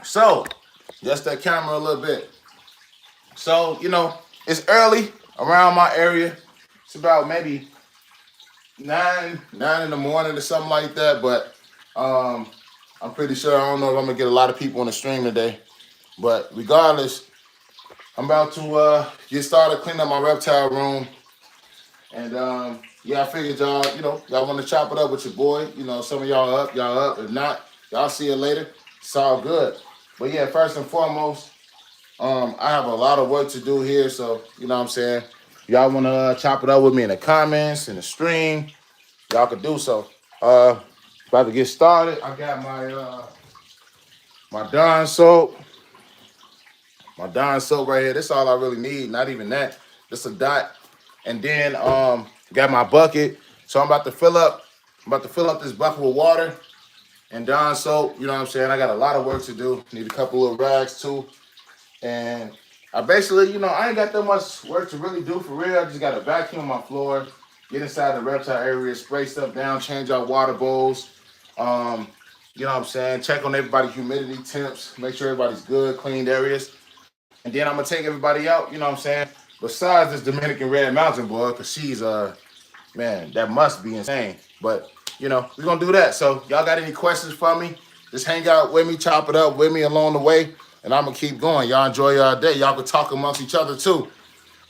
So, just that camera a little bit. So, it's early around my area. It's about maybe 9 in the morning or something like that. But I'm pretty sure, I don't know if I'm gonna get a lot of people on the stream today. But regardless, I'm about to get started cleaning up my reptile room. And yeah, I figured y'all want to chop it up with your boy. Some of y'all up, y'all up. If not, y'all see it later. It's all good. But yeah, first and foremost, I have a lot of work to do here, so you know what I'm saying. Y'all want to chop it up with me in the comments, in the stream, y'all could do so. Uh, About to get started. I got my Dawn soap, right here. That's all I really need. Not even that. Just a dot, and then got my bucket. So I'm about to fill up. This bucket with water and Dawn soap. You know what I'm saying. I got a lot of work to do. Need a couple little rags too. And I basically, I ain't got that much work to really do for real. I just got to vacuum my floor, get inside the reptile area, spray stuff down, change out water bowls. You know what I'm saying? Check on everybody's humidity temps, make sure everybody's good, cleaned areas. And then I'm going to take everybody out, you know what I'm saying? Besides this Dominican Red Mountain boy, because she's, man, that must be insane. But, we're going to do that. So y'all got any questions for me? Just hang out with me, chop it up with me along the way. And I'm going to keep going. Y'all enjoy y'all day. Y'all can talk amongst each other, too.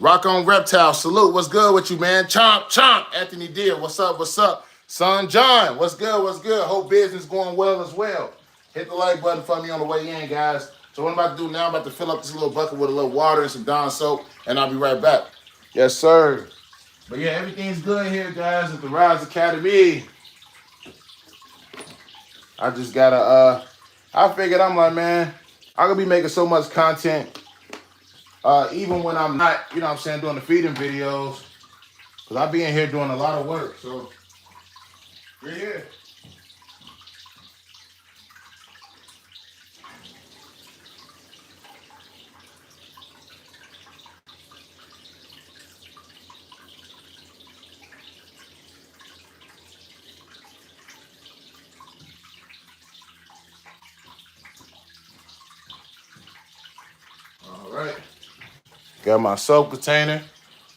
Rock on Reptile. Salute. What's good with you, man? Chomp, chomp. Anthony Deere. What's up? What's up? Son John. What's good? What's good? Hope business going well as well. Hit the like button for me on the way in, guys. So what I'm about to do now, I'm about to fill up this little bucket with a little water and some Dawn soap, and I'll be right back. Yes, sir. But yeah, everything's good here, guys, at the Raas Academy. I just gotta, I figured, I'm like, man, I'm gonna be making so much content, even when I'm not, you know what I'm saying, doing the feeding videos, because I be in here doing a lot of work, so we're here. All right. Got my soap container.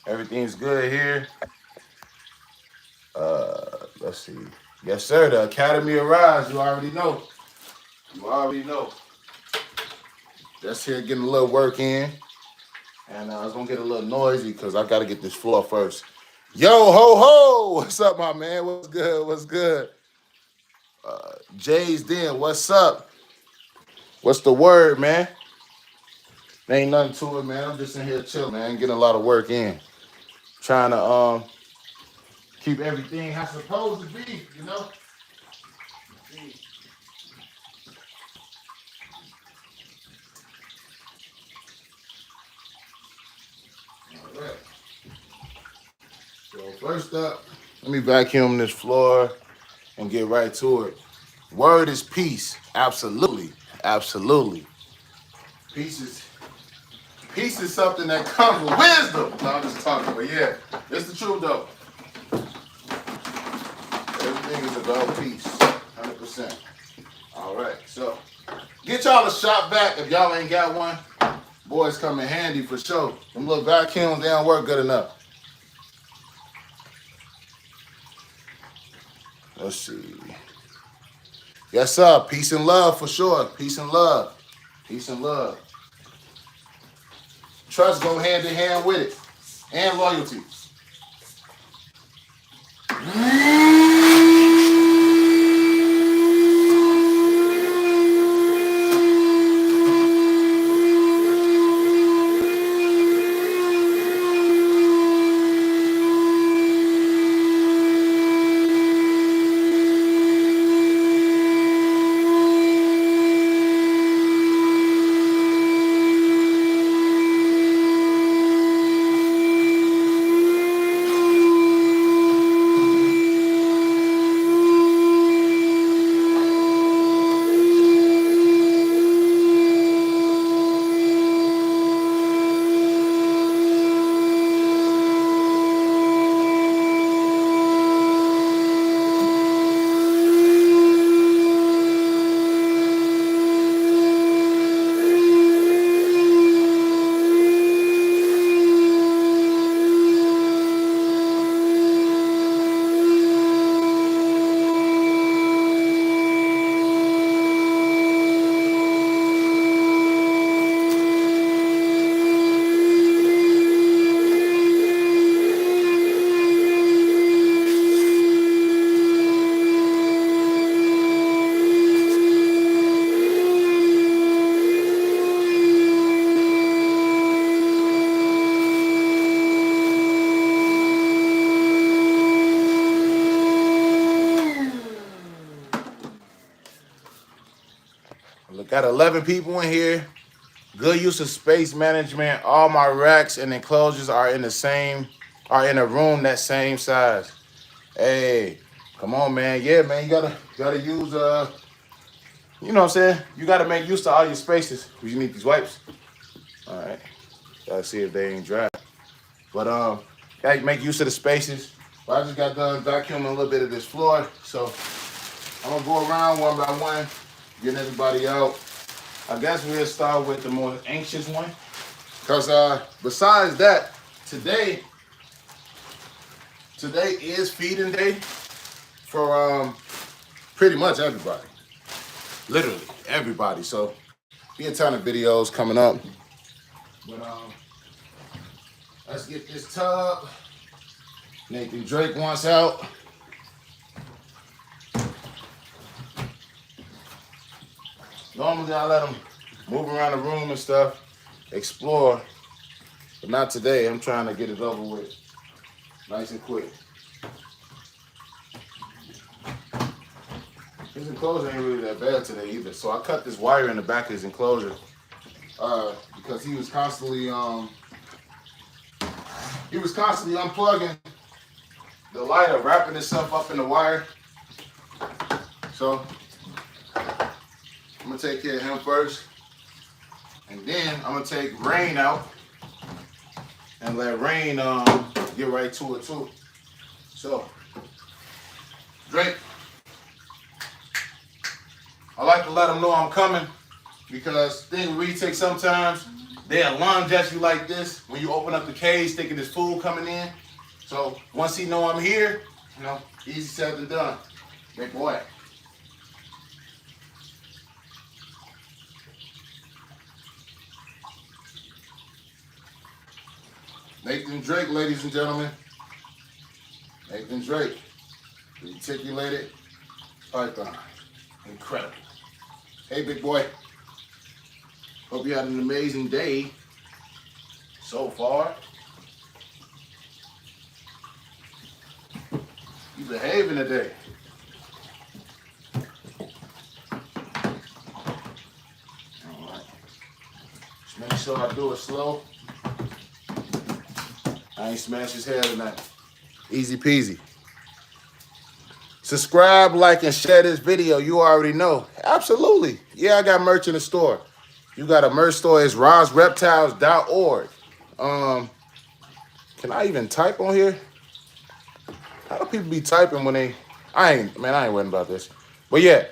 Everything's good here. Let's see. Yes, sir. The Academy of Rise. You already know. You already know. Just here getting a little work in. And it's going to get a little noisy because I got to get this floor first. Yo, ho, ho. What's up, my man? What's good? What's good? Jay's Den. What's up? What's the word, man? There ain't nothing to it, man. I'm just in here chilling, man. Getting a lot of work in. Trying to keep everything how it's supposed to be, you know? All right. So first up, let me vacuum this floor and get right to it. Word is peace. Absolutely. Absolutely. Peace is something that comes with wisdom. No, I'm just talking, but yeah, it's the truth though. Everything is about peace. 100%. All right, so get y'all a shop vac if y'all ain't got one. Boys come in handy for sure. Them little vacuums, they don't work good enough. Let's see. Yes, sir. Peace and love for sure. Peace and love. Peace and love. Trust go hand in hand with it. And loyalty. Got 11 people in here. Good use of space management. All my racks and enclosures are in a room that same size. Hey, come on, man. Yeah, man, you gotta use you know what I'm saying? You gotta make use of all your spaces. You need these wipes. All right. Gotta see if they ain't dry. But gotta make use of the spaces. But I just got done vacuuming a little bit of this floor. So I'm gonna go around one by one, getting everybody out. I guess we'll start with the more anxious one. Cause besides that, today is feeding day for pretty much everybody. Literally everybody. So be a ton of videos coming up. But let's get this tub. Nathan Drake wants out. Normally I let them move around the room and stuff, explore, but not today. I'm trying to get it over with, nice and quick. His enclosure ain't really that bad today either, so I cut this wire in the back of his enclosure because he was constantly unplugging the lighter, wrapping itself up in the wire. So I'm gonna take care of him first, and then I'm gonna take Rain out and let Rain get right to it too. So Drake, I like to let them know I'm coming because things with retakes sometimes they'll lunge at you like this when you open up the cage thinking there's food coming in. So once he know I'm here, you know, easy said and done. Big boy. Nathan Drake, ladies and gentlemen. Nathan Drake, reticulated python. Incredible. Hey, big boy. Hope you had an amazing day so far. You behaving today. All right. Just make sure I do it slow. I ain't smash his head tonight. Easy peasy. Subscribe, like, and share this video. You already know. Absolutely. Yeah, I got merch in the store. You got a merch store. It's raasreptiles.org. Can I even type on here? How do people be typing when they... I ain't worrying about this. But yeah,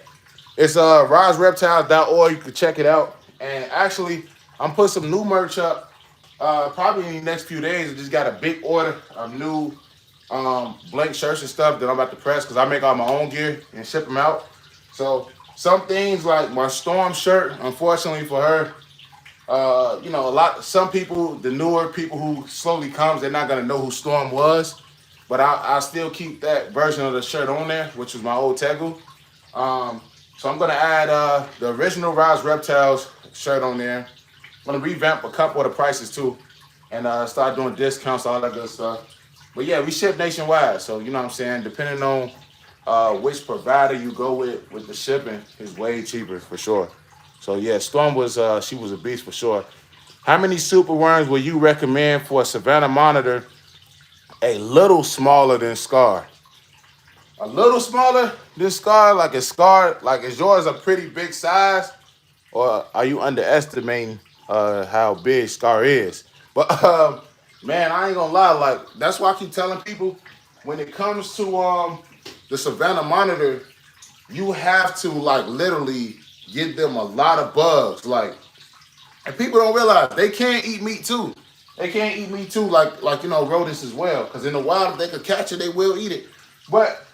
it's raasreptiles.org. You can check it out. And actually, I'm putting some new merch up probably in the next few days. I just got a big order of new blank shirts and stuff that I'm about to press because I make all my own gear and ship them out. So some things like my Storm shirt, unfortunately for her, you know, some people, the newer people who slowly comes, they're not gonna know who Storm was. But I still keep that version of the shirt on there, which was my old tegu. So I'm gonna add the original Raas Reptiles shirt on there. I'm gonna revamp a couple of the prices too, and start doing discounts, all that good stuff. But yeah, we ship nationwide, so you know what I'm saying. Depending on which provider you go with the shipping, is way cheaper for sure. So yeah, Storm was she was a beast for sure. How many super worms would you recommend for a Savannah monitor? A little smaller than Scar. A little smaller than Scar, like is yours a pretty big size, or are you underestimating how big Scar is? But man, I ain't gonna lie, like that's why I keep telling people when it comes to the Savannah monitor, you have to like literally give them a lot of bugs, like, and people don't realize they can't eat meat too. They can't eat meat too, like you know, rodents as well. Because in the wild, if they could catch it, they will eat it. But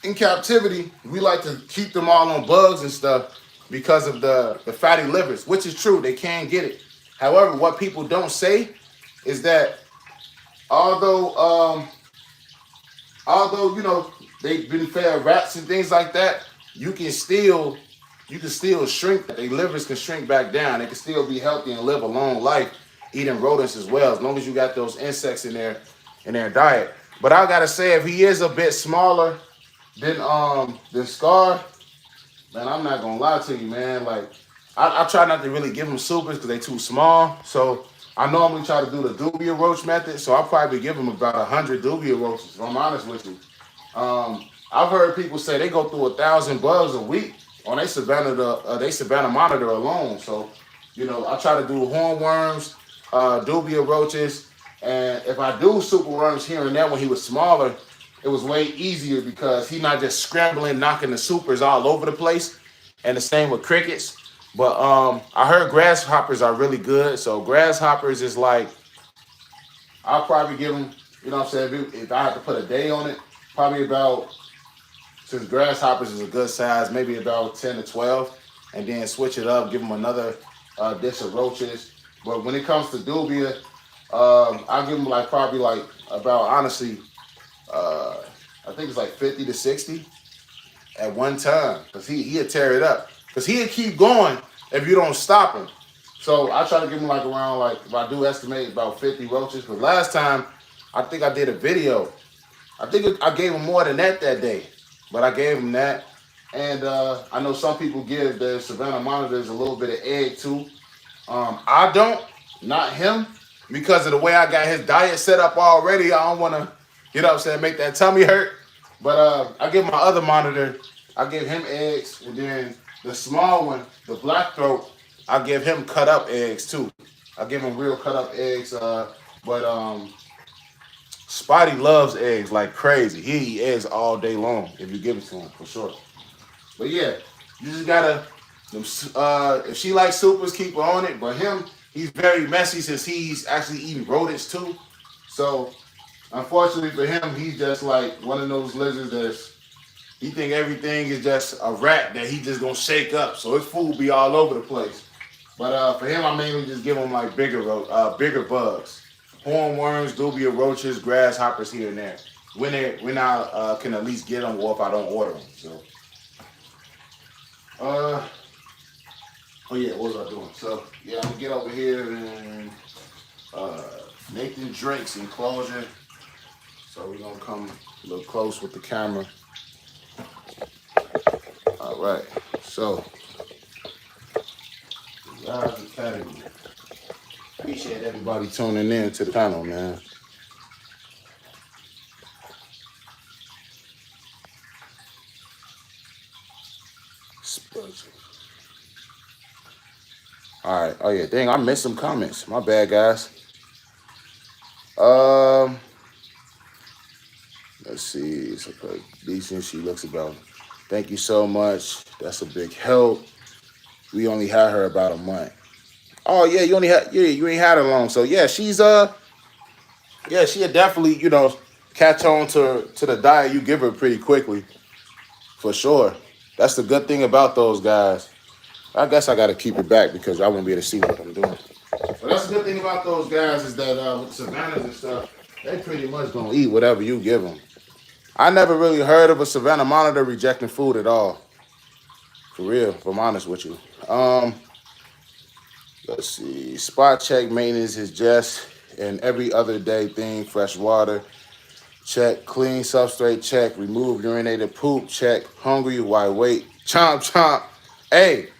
in captivity, we like to keep them all on bugs and stuff because of the fatty livers, which is true. They can get it. However, what people don't say is that although you know they've been fed rats and things like that, you can still shrink. Their livers can shrink back down. They can still be healthy and live a long life eating rodents as well, as long as you got those insects in their diet. But I gotta say, if he is a bit smaller than Scar, man, I'm not gonna lie to you, man. Like I try not to really give them supers because they too small. So I normally try to do the dubia roach method. So I'll probably give them about 100 dubia roaches, if I'm honest with you. I've heard people say they go through 1,000 bugs a week on their Savannah monitor alone. So, I try to do hornworms, dubia roaches, and if I do super worms here and there when he was smaller, it was way easier because he's not just scrambling, knocking the supers all over the place. And the same with crickets. But I heard grasshoppers are really good. So grasshoppers is like I'll probably give them, what I'm saying, if I had to put a day on it, probably about, since grasshoppers is a good size, maybe about 10 to 12, and then switch it up, give them another dish of roaches. But when it comes to dubia, I'll give them probably about, honestly, I think it's like 50 to 60 at one time, because he'll tear it up. Because he'll keep going if you don't stop him. So I try to give him around, if I do estimate about 50 roaches. But last time, I think I did a video. I think I gave him more than that day. But I gave him that. And I know some people give their Savannah monitors a little bit of egg too. I don't, not him, because of the way I got his diet set up already. I don't want to, make that tummy hurt. But I give my other monitor, I give him eggs, and then the small one, the black throat, I give him cut up eggs too. I give him real cut up eggs. But Spotty loves eggs like crazy. He eats eggs all day long if you give it to him, for sure. But yeah, you just gotta. If she likes supers, keep her on it. But him, he's very messy since he's actually eating rodents too. So unfortunately for him, he's just like one of those lizards that's he think everything is just a rat that he just gonna shake up. So his food be all over the place. But for him, I mainly just give him bigger bugs, hornworms, dubia roaches, grasshoppers here and there. When I can at least get them, or if I don't order them. So, oh yeah, what was I doing? So yeah, I'm gonna get over here and Nathan Drake's enclosure. So we're gonna come a little close with the camera. All right, so Raas Academy. Appreciate everybody tuning in to the channel, man. All right. Oh yeah, dang, I missed some comments. My bad, guys. Let's see. It's okay. Decent. She looks about. Thank you so much. That's a big help. We only had her about a month. Oh yeah, you ain't had her long. So yeah, she'll definitely, catch on to the diet you give her pretty quickly. For sure. That's the good thing about those guys. I guess I gotta keep it back because I won't be able to see what I'm doing. But that's the good thing about those guys is that with Savannahs and stuff, they pretty much gonna eat whatever you give them. I never really heard of a Savannah monitor rejecting food at all. For real, if I'm honest with you. Let's see. Spot check maintenance is just an every other day thing. Fresh water, check. Clean substrate, check. Remove urinated poop, check. Hungry, why wait? Chomp chomp. Hey,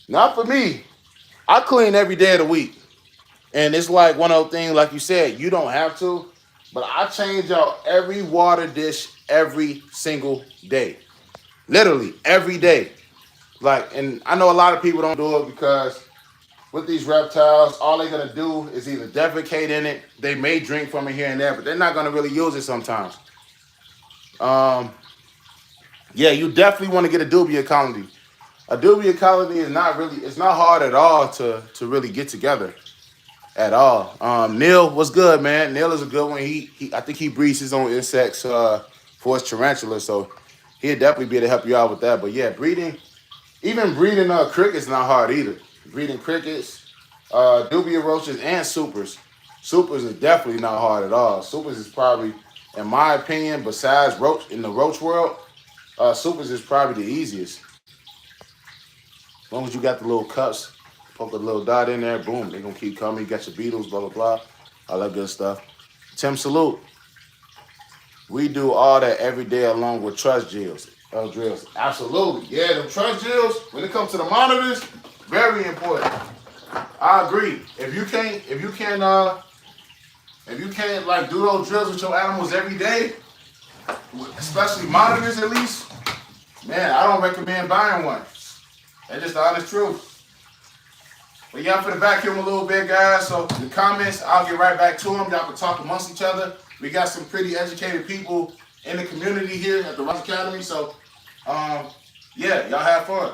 not for me. I clean every day of the week. And it's like one of those things, like you said, you don't have to, but I change out every water dish every single day. Literally, every day. And I know a lot of people don't do it because with these reptiles, all they're gonna do is either defecate in it, they may drink from it here and there, but they're not gonna really use it sometimes. Yeah, you definitely want to get a dubia colony. A dubia colony is it's not hard at all to really get together at all. Neil, what's good, man? Neil is a good one. I think he breeds his own insects for his tarantula, so he'll definitely be able to help you out with that. But yeah, breeding crickets not hard either. Breeding crickets, dubia roaches, and supers. Supers is definitely not hard at all. Supers is probably, in my opinion, besides roach in the roach world, supers is probably the easiest. As long as you got the little cups, poke a little dot in there, boom, they're gonna keep coming. You got your beetles, blah, blah, blah, all that good stuff. Tim, salute. We do all that every day along with trust drills. Drills. Absolutely. Yeah, them trust drills, when it comes to the monitors, Very important. I agree. If you can't like do those drills with your animals every day, especially monitors at least, man, I don't recommend buying one. That's just the honest truth. But yeah, I'm finna vacuum a little bit, guys. So the comments, I'll get right back to them. Y'all can talk amongst each other. We got some pretty educated people in the community here at the Raas Academy. So, yeah, y'all have fun.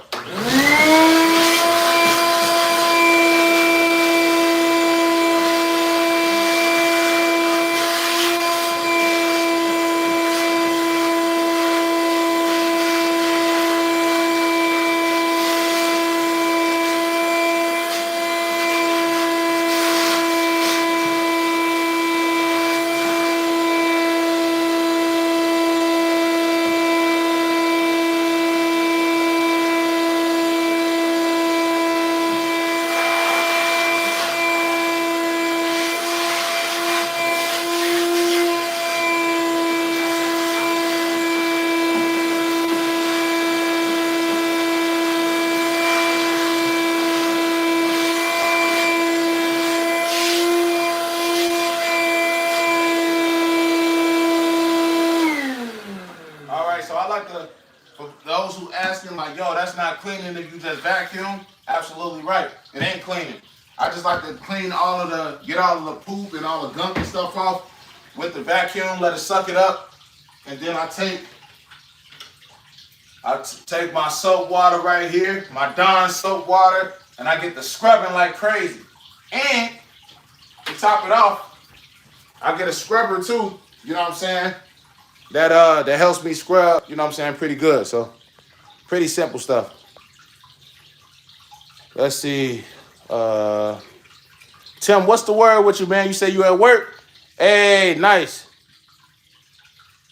For those who asking like, yo, that's not cleaning if you just vacuum, absolutely right. It ain't cleaning. I just like to clean get all of the poop and all the gunk and stuff off with the vacuum, let it suck it up. And then I take my soap water right here, my Dawn soap water, and I get the scrubbing like crazy. And to top it off, I get a scrubber too, you know what I'm saying? That helps me scrub, you know what I'm saying, pretty good. So pretty simple stuff. Let's see. Tim, what's the word with you, man? You say you at work? Hey, nice.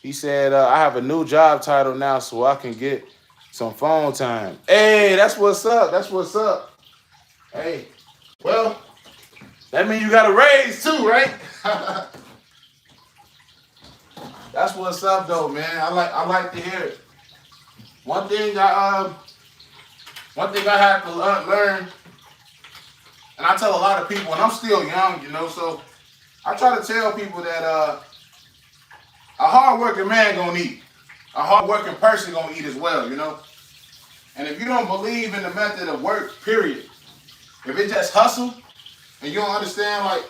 He said, I have a new job title now so I can get some phone time. Hey, that's what's up. That's what's up. Hey, well, that means you got a raise too, right? That's what's up, though, man. I like to hear it. One thing I had to learn, and I tell a lot of people, and I'm still young, you know, so I try to tell people that a hard-working man gonna eat. A hard-working person gonna eat as well, you know. And if you don't believe in the method of work, period, if it just hustle, and you don't understand, like,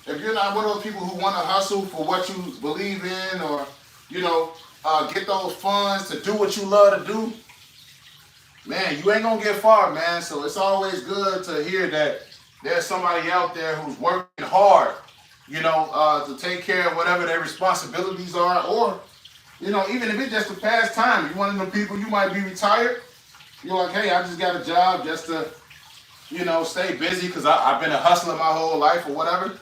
if you're not one of those people who want to hustle for what you believe in, or, you know, get those funds to do what you love to do, man, you ain't gonna get far, man. So it's always good to hear that there's somebody out there who's working hard, you know, to take care of whatever their responsibilities are, or, you know, even if it's just a pastime, you're one of them people, you might be retired, you're like, hey, I just got a job just to, you know, stay busy because I've been a hustler my whole life or whatever.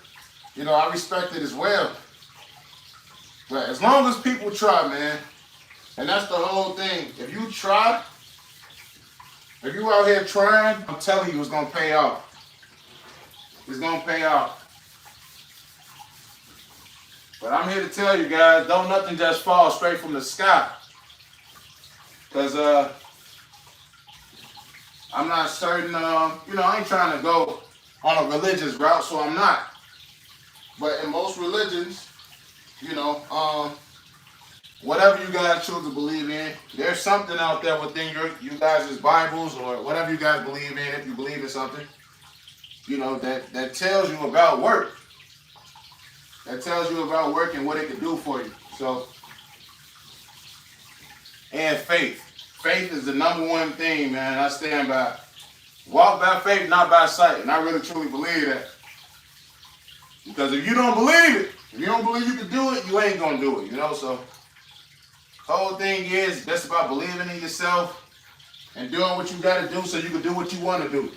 You know, I respect it as well. But as long as people try, man, and that's the whole thing. If you try, if you out here trying, I'm telling you, it's gonna pay off. It's gonna pay off. But I'm here to tell you guys, don't nothing just fall straight from the sky. Because I'm not certain, you know, I ain't trying to go on a religious route, so I'm not. But in most religions, you know, whatever you guys choose to believe in, there's something out there within you guys' Bibles or whatever you guys believe in, if you believe in something, you know, that tells you about work. That tells you about work and what it can do for you. So, and faith. Faith is the number one thing, man, I stand by. Walk by faith, not by sight. And I really truly believe that. Because if you don't believe it, if you don't believe you can do it, you ain't gonna do it, you know? So, whole thing is just about believing in yourself and doing what you gotta do so you can do what you wanna do.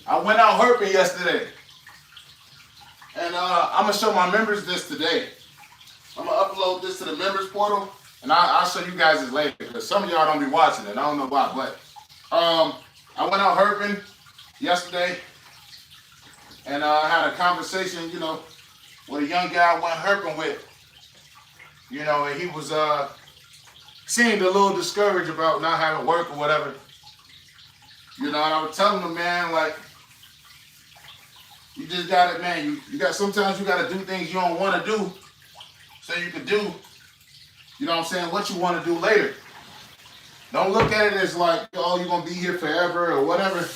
I went out herping yesterday. And I'm gonna show my members this today. I'm gonna upload this to the members portal, and I'll show you guys this later, because some of y'all don't be watching it. I don't know why, but I went out herping yesterday, and I had a conversation, you know, with a young guy I went herping with. You know, and he was seemed a little discouraged about not having work or whatever. You know, and I was telling them, man, like, you just got it, man. You got, sometimes you got to do things you don't want to do so you can do, you know what I'm saying, what you want to do later. Don't look at it as like, oh, you're going to be here forever or whatever.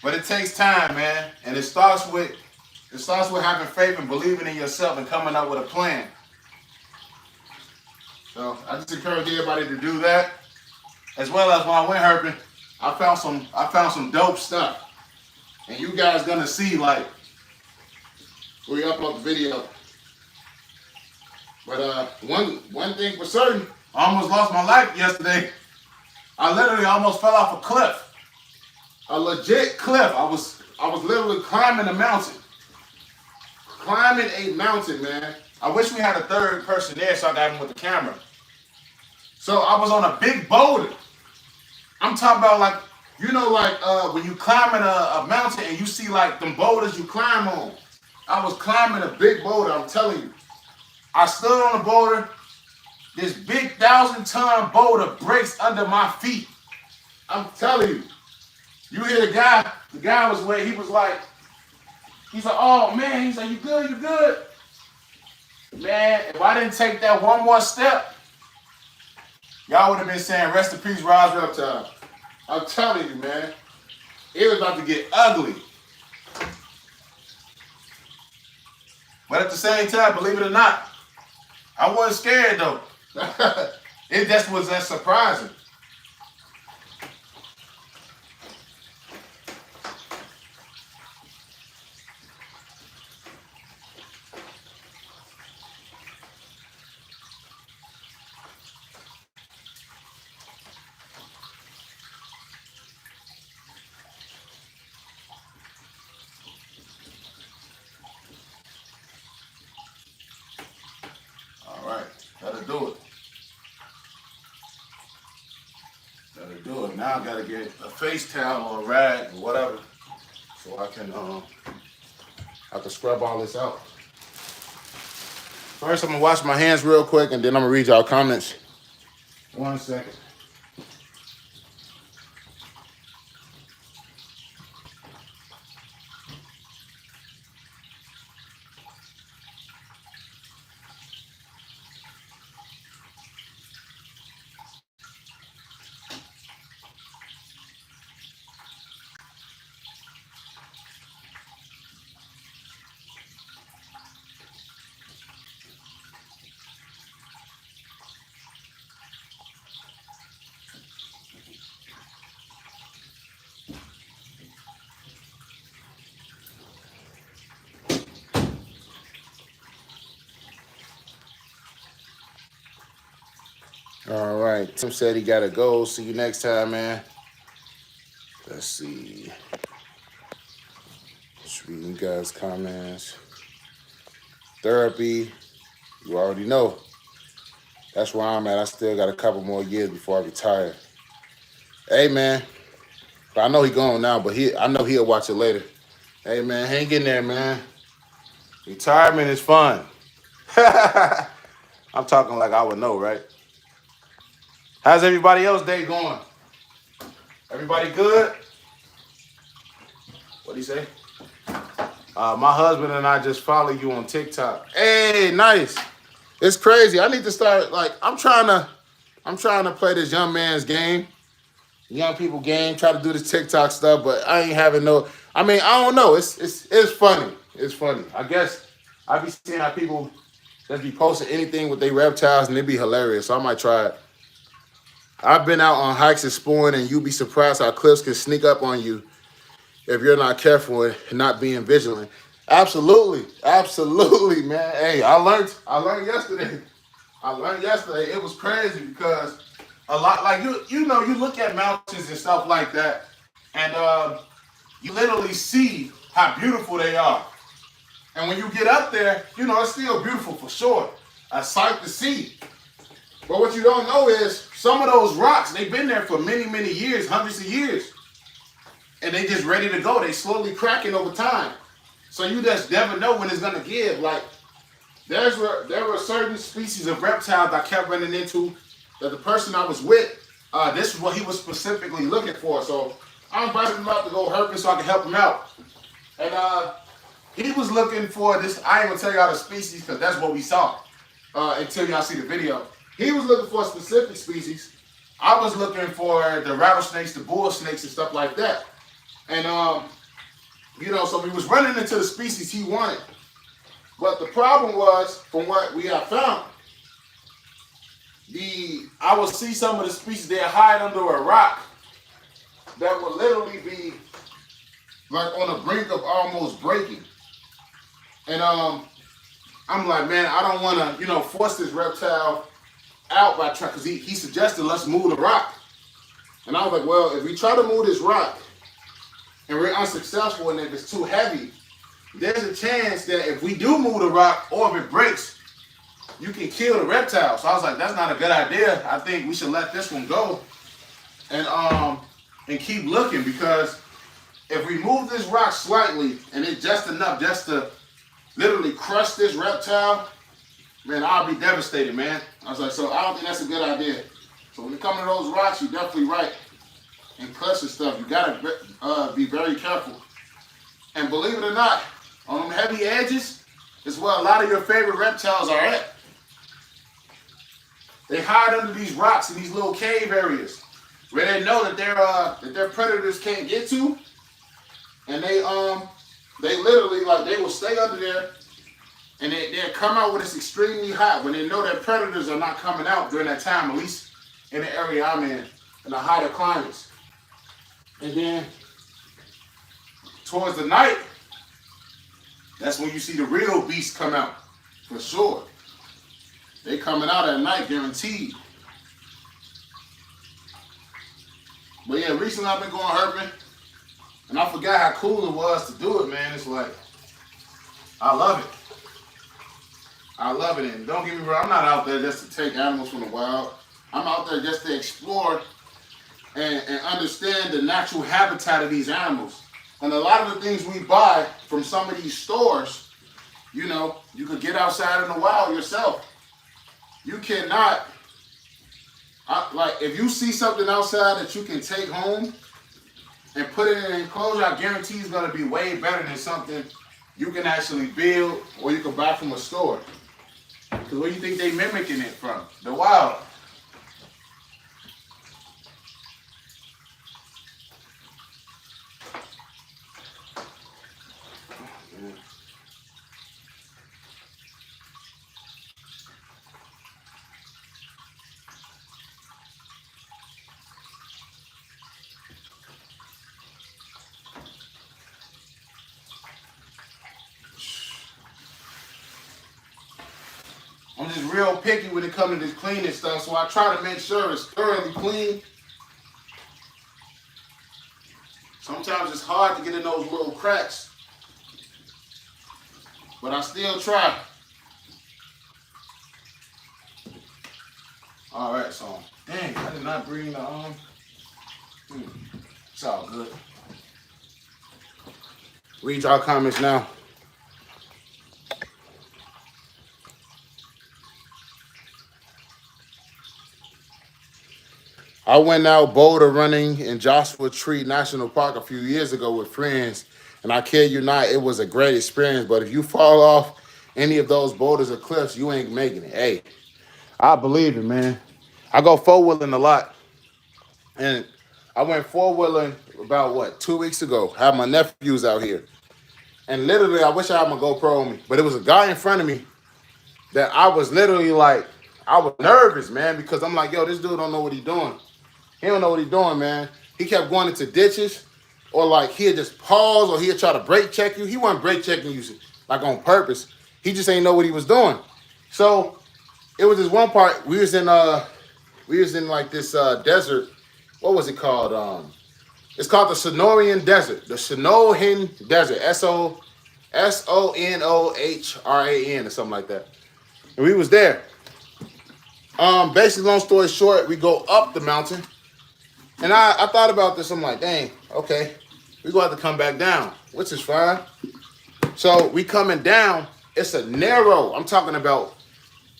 But it takes time, man. And it starts with having faith and believing in yourself and coming up with a plan. So I just encourage everybody to do that. As well as when I went herping, I found some dope stuff. And you guys gonna see, like, we upload the video. But one thing for certain, I almost lost my life yesterday. I literally almost fell off a cliff. A legit cliff. I was literally climbing a mountain. Climbing a mountain, man. I wish we had a third person there so I got him with the camera. So I was on a big boulder. I'm talking about, like, you know, like when you climbing a mountain and you see like them boulders you climb on. I was climbing a big boulder, I'm telling you. I stood on the boulder. This big 1,000-ton boulder breaks under my feet. I'm telling you. You hear the guy was where he's like, oh man, he's like, you good, you good? Man, if I didn't take that one more step, y'all would have been saying, rest in peace, Raas Reptile. I'm telling you, man, it was about to get ugly. But at the same time, believe it or not, I wasn't scared though. It just was that surprising. That'll do it. That'll do it. Now I gotta get a face towel or a rag or whatever so I can scrub all this out. First, I'm gonna wash my hands real quick and then I'm gonna read y'all comments. 1 second. All right, Tim said he gotta go. See you next time, man. Let's see. Just reading you guys' comments. Therapy, you already know. That's where I'm at. I still got a couple more years before I retire. Hey, man. I know he gone now, but I know he'll watch it later. Hey, man, hang in there, man. Retirement is fun. I'm talking like I would know, right? How's everybody else day going? Everybody good? What'd he say? My husband and I just follow you on TikTok. Hey, nice. It's crazy. I need to start, like, I'm trying to play this young man's game, young people game, try to do this TikTok stuff, but I ain't having no, I mean, I don't know. It's funny. It's funny. I guess I be seeing how people just be posting anything with their reptiles and it be hilarious. So I might try it. I've been out on hikes exploring and you'd be surprised how cliffs can sneak up on you if you're not careful and not being vigilant. Absolutely. Absolutely, man. Hey, I learned yesterday. It was crazy because a lot, like, you know, you look at mountains and stuff like that and you literally see how beautiful they are. And when you get up there, you know, it's still beautiful for sure. A sight to see. But what you don't know is some of those rocks, they've been there for many, many years, hundreds of years. And they just ready to go. They slowly cracking over time. So you just never know when it's going to give. Like, there were certain species of reptiles I kept running into that the person I was with, this is what he was specifically looking for. So I invited him out to go herping so I could help him out. And he was looking for this. I ain't gonna tell y'all the species because that's what we saw until y'all see the video. He was looking for a specific species. I was looking for the rattlesnakes, the bull snakes, and stuff like that. And you know, so we was running into the species he wanted. But the problem was, from what we have found, I would see some of the species they hide under a rock that would literally be like on the brink of almost breaking. And I'm like, man, I don't want to, you know, force this reptile out by trying, because he suggested let's move the rock. And I was like, well, if we try to move this rock and we're unsuccessful and if it's too heavy, there's a chance that if we do move the rock or if it breaks, you can kill the reptile. So I was like, that's not a good idea. I think we should let this one go and keep looking, because if we move this rock slightly and it's just enough just to literally crush this reptile, man, I'll be devastated, man. I was like, so I don't think that's a good idea. So when it comes to those rocks, you're definitely right. And clutch and stuff, you gotta be very careful. And believe it or not, on them heavy edges is where a lot of your favorite reptiles are at. They hide under these rocks in these little cave areas where they know that their predators can't get to, and they literally, like, they will stay under there, and they'll come out when it's extremely hot, when they know that predators are not coming out during that time, at least in the area I'm in the hotter climates. And then towards the night, that's when you see the real beasts come out, for sure. They coming out at night, guaranteed. But yeah, recently I've been going herping, and I forgot how cool it was to do it, man. It's like, I love it. I love it. And don't get me wrong, I'm not out there just to take animals from the wild. I'm out there just to explore and understand the natural habitat of these animals. And a lot of the things we buy from some of these stores, you know, you could get outside in the wild yourself. You cannot, like, if you see something outside that you can take home and put it in an enclosure, I guarantee it's going to be way better than something you can actually build or you can buy from a store. Because where do you think they mimicking it from? The wild. I'm just real picky when it comes to this cleaning stuff, so I try to make sure it's thoroughly clean. Sometimes it's hard to get in those little cracks, but I still try. All right, so dang, I did not bring the It's all good. Read y'all comments now. I went out boulder running in Joshua Tree National Park a few years ago with friends, and I kid you not, it was a great experience. But if you fall off any of those boulders or cliffs, you ain't making it. Hey, I believe it, man. I go four-wheeling a lot, and I went four-wheeling about, 2 weeks ago. I had my nephews out here, and literally, I wish I had my GoPro on me, but it was a guy in front of me that I was literally like, I was nervous, man, because I'm like, yo, this dude don't know what he's doing. He don't know what he's doing, man. He kept going into ditches, or like he'd just pause, or he'd try to brake check you. He wasn't brake checking you like on purpose. He just ain't know what he was doing. So it was this one part. We was in like this desert. What was it called? It's called the Sonoran Desert. The Sonoran Desert. Sonohran or something like that. And we was there. Basically, long story short, we go up the mountain. And I thought about this. I'm like, dang, okay, we're going to have to come back down, which is fine. So we coming down. It's a narrow, I'm talking about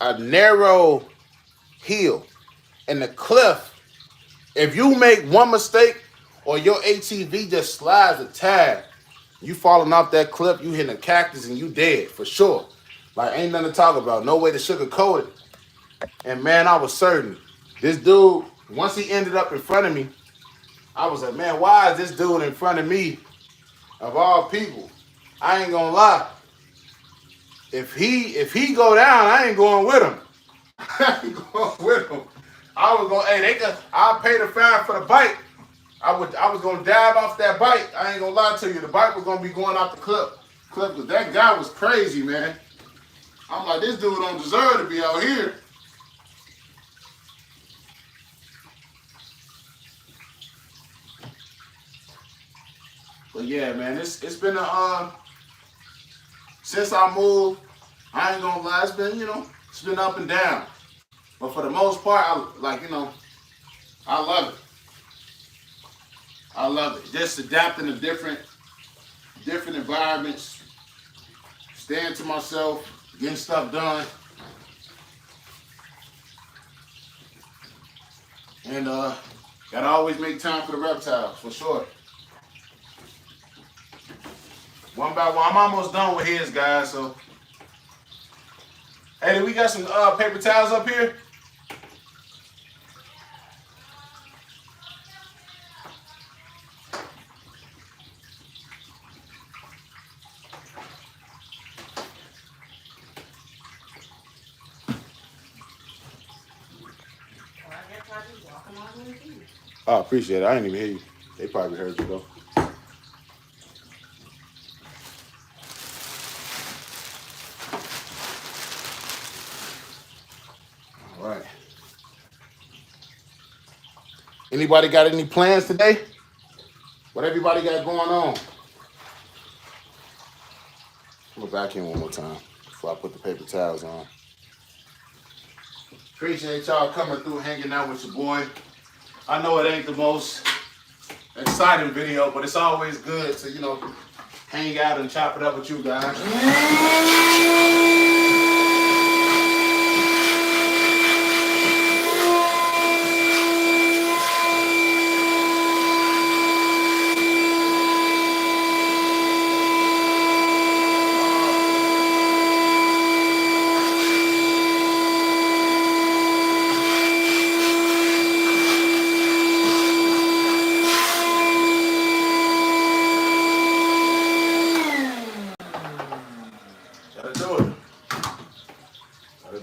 a narrow hill. And the cliff, if you make one mistake or your ATV just slides a tad, you falling off that cliff, you hitting a cactus and you dead for sure. Like, ain't nothing to talk about. No way to sugarcoat it. And man, I was certain. This dude, once he ended up in front of me, I was like, man, why is this dude in front of me of all people? I ain't gonna lie. If he go down, I ain't going with him. I ain't going with him. I was going, hey, I'll pay the fine for the bike. I was gonna dive off that bike. I ain't gonna lie to you. The bike was gonna be going off the cliff. Because that guy was crazy, man. I'm like, this dude don't deserve to be out here. But yeah, man, it's been a since I moved, I ain't gonna lie, it's been up and down. But for the most part, I love it. I love it. Just adapting to different environments, staying to myself, getting stuff done. And gotta always make time for the reptiles, for sure. One by one. I'm almost done with his, guys, so. Hey, we got some paper towels up here? Oh, appreciate it. I didn't even hear you. They probably heard you, though. All right. Anybody got any plans today? What everybody got going on? I'm going to back in one more time before I put the paper towels on. Appreciate y'all coming through, hanging out with your boy. I know it ain't the most exciting video, but it's always good to, hang out and chop it up with you guys.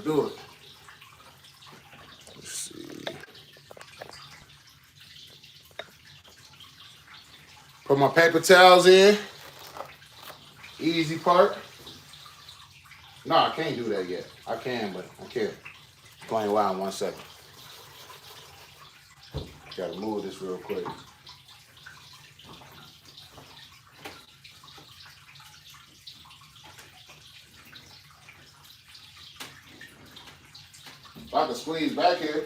Do it. Let's see. Put my paper towels in. Easy part. No, I can't do that yet. I can, but I can't. Explain why in 1 second. Gotta move this real quick. If I can squeeze back here.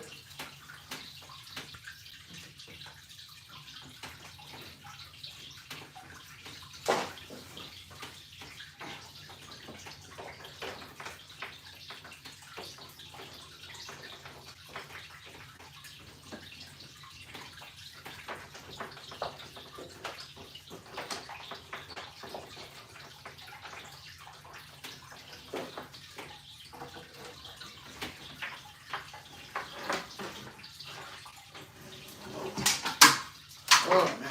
Oh, man.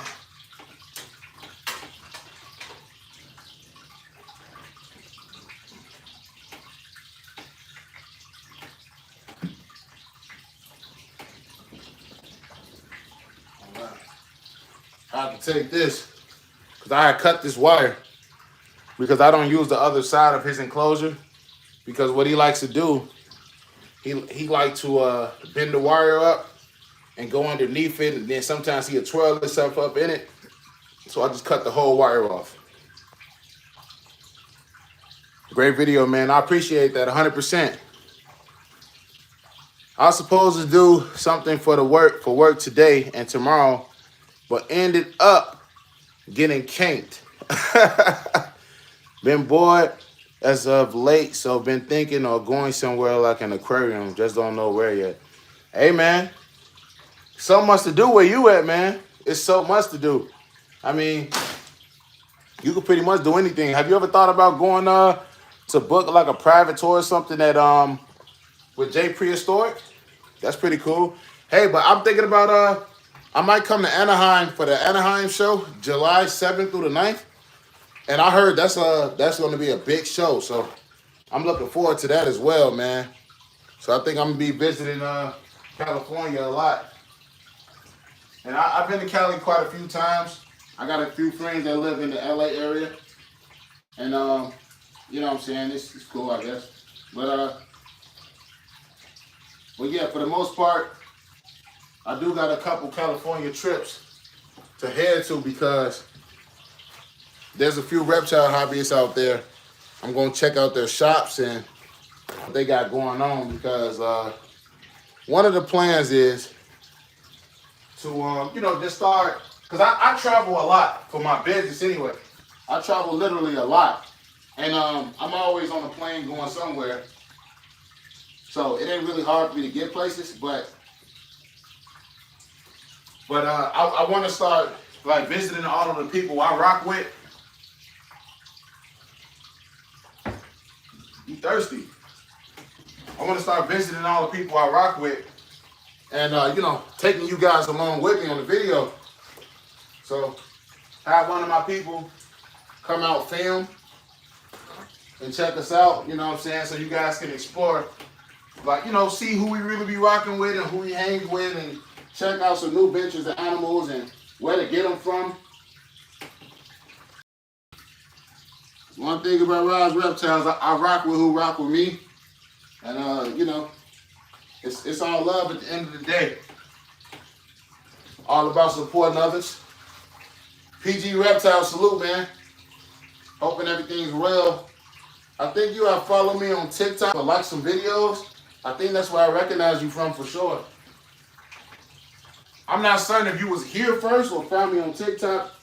All right. I have to take this because I had cut this wire because I don't use the other side of his enclosure because what he likes to do, he like to bend the wire up and go underneath it, and then sometimes he'll twirl himself up in it. So I just cut the whole wire off. Great video, man. I appreciate that 100%. I was supposed to do something for work today and tomorrow, but ended up getting canked. Been bored as of late, so been thinking of going somewhere like an aquarium. Just don't know where yet. Hey, man, so much to do where you at, man. It's so much to do. I mean, you could pretty much do anything. Have you ever thought about going to book like a private tour or something that with J Prehistoric? That's pretty cool. Hey, but I'm thinking about I might come to Anaheim for the Anaheim show, July 7th through the 9th. And I heard that's going to be a big show. So I'm looking forward to that as well, man. So I think I'm gonna be visiting California a lot. And I've been to Cali quite a few times. I got a few friends that live in the LA area. And you know what I'm saying, it's cool, I guess. But yeah, for the most part, I do got a couple California trips to head to because there's a few reptile hobbyists out there. I'm gonna check out their shops and what they got going on because one of the plans is to you know, just start, because I travel a lot for my business anyway. I travel literally a lot. And I'm always on a plane going somewhere. So it ain't really hard for me to get places, but I want to start like visiting all of the people I rock with. You thirsty? I want to start visiting all the people I rock with, and you know, taking you guys along with me on the video. So have one of my people come out, film, and check us out. You know what I'm saying? So you guys can explore, like, you know, see who we really be rocking with and who we hang with, and check out some new ventures of animals and where to get them from. One thing about Raas Reptiles, I rock with who rock with me. And you know, it's all love at the end of the day. All about supporting others. PG Reptile, salute, man. Hoping everything's well. I think you have followed me on TikTok or liked some videos. I think that's where I recognize you from for sure. I'm not certain if you was here first or found me on TikTok.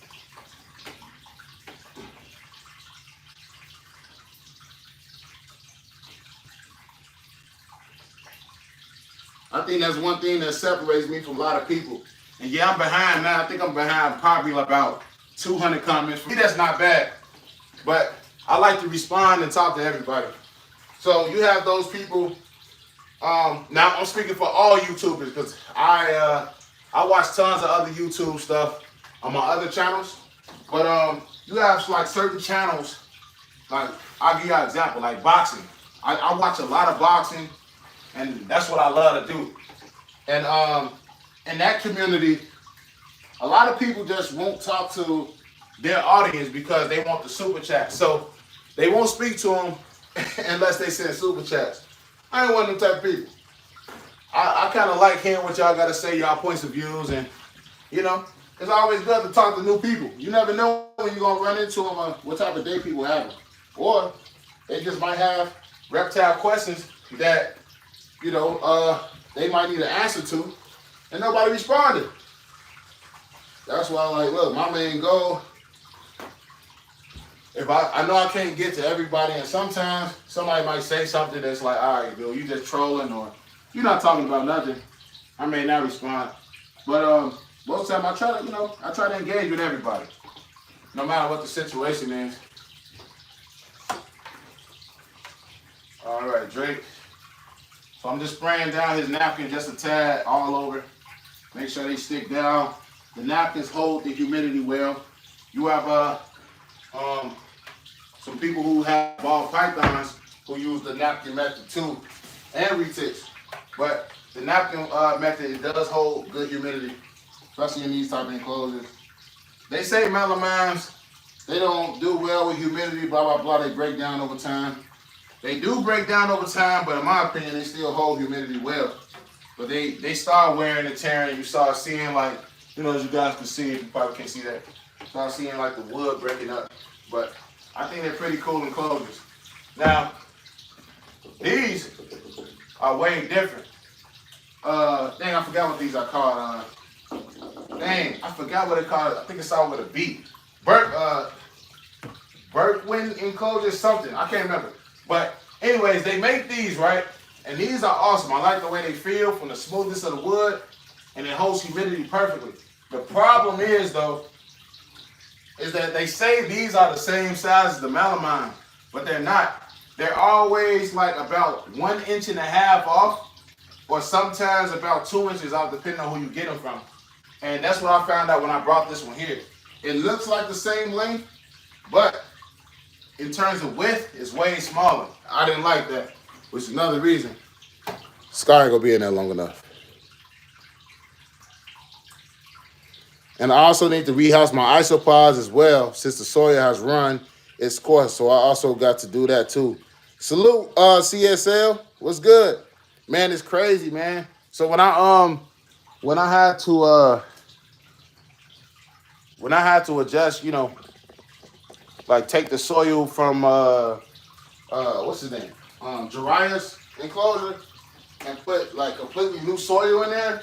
I think that's one thing that separates me from a lot of people. And yeah, I'm behind now. I think I'm behind probably about 200 comments. For me, that's not bad. But I like to respond and talk to everybody. So you have those people. Now I'm speaking for all YouTubers because I watch tons of other YouTube stuff on my other channels. But you have like certain channels, like I'll give you an example, like boxing. I watch a lot of boxing, and that's what I love to do. And in that community, a lot of people just won't talk to their audience because they want the super chat. So they won't speak to them unless they send super chats. I ain't one of them type of people. I kind of like hearing what y'all got to say, y'all points of views, and you know, it's always good to talk to new people. You never know when you're going to run into them, what type of day people having. Or they just might have reptile questions that, you know, they might need an answer to, and nobody responded. That's why I'm like, look, my main goal, if I know I can't get to everybody, and sometimes somebody might say something that's like, all right, dude, you just trolling, or you're not talking about nothing. I may not respond. But most of the time I try to, you know, I try to engage with everybody, no matter what the situation is. All right, Drake. So I'm just spraying down his napkin just a tad all over. Make sure they stick down. The napkins hold the humidity well. You have some people who have ball pythons who use the napkin method too, and retics. But the napkin method, it does hold good humidity, especially in these type of enclosures. They say melamines, they don't do well with humidity, blah, blah, blah. They break down over time. They do break down over time, but in my opinion, they still hold humidity well. But they start wearing and tearing. You start seeing, like, you know, as you guys can see, you probably can't see that. Start seeing like the wood breaking up. But I think they're pretty cool enclosures. Now, these are way different. Dang, I forgot what these are called. Dang, I forgot what they called. I think it's all with a B. Birkwind enclosure, something. I can't remember. But anyways, they make these, right? And these are awesome. I like the way they feel from the smoothness of the wood, and it holds humidity perfectly. The problem is, though, is that they say these are the same size as the melamine, but they're not. They're always like about 1.5 inches off, or sometimes about 2 inches off, depending on who you get them from. And that's what I found out when I brought this one here. It looks like the same length, but in terms of width, it's way smaller. I didn't like that, which is another reason Sky ain't gonna be in there long enough. And I also need to rehouse my isopods as well, since the soil has run its course. So I also got to do that too. Salute, CSL. What's good, man? It's crazy, man. So when I had to adjust, you know, like take the soil from what's his name, Jariah's enclosure, and put like completely new soil in there.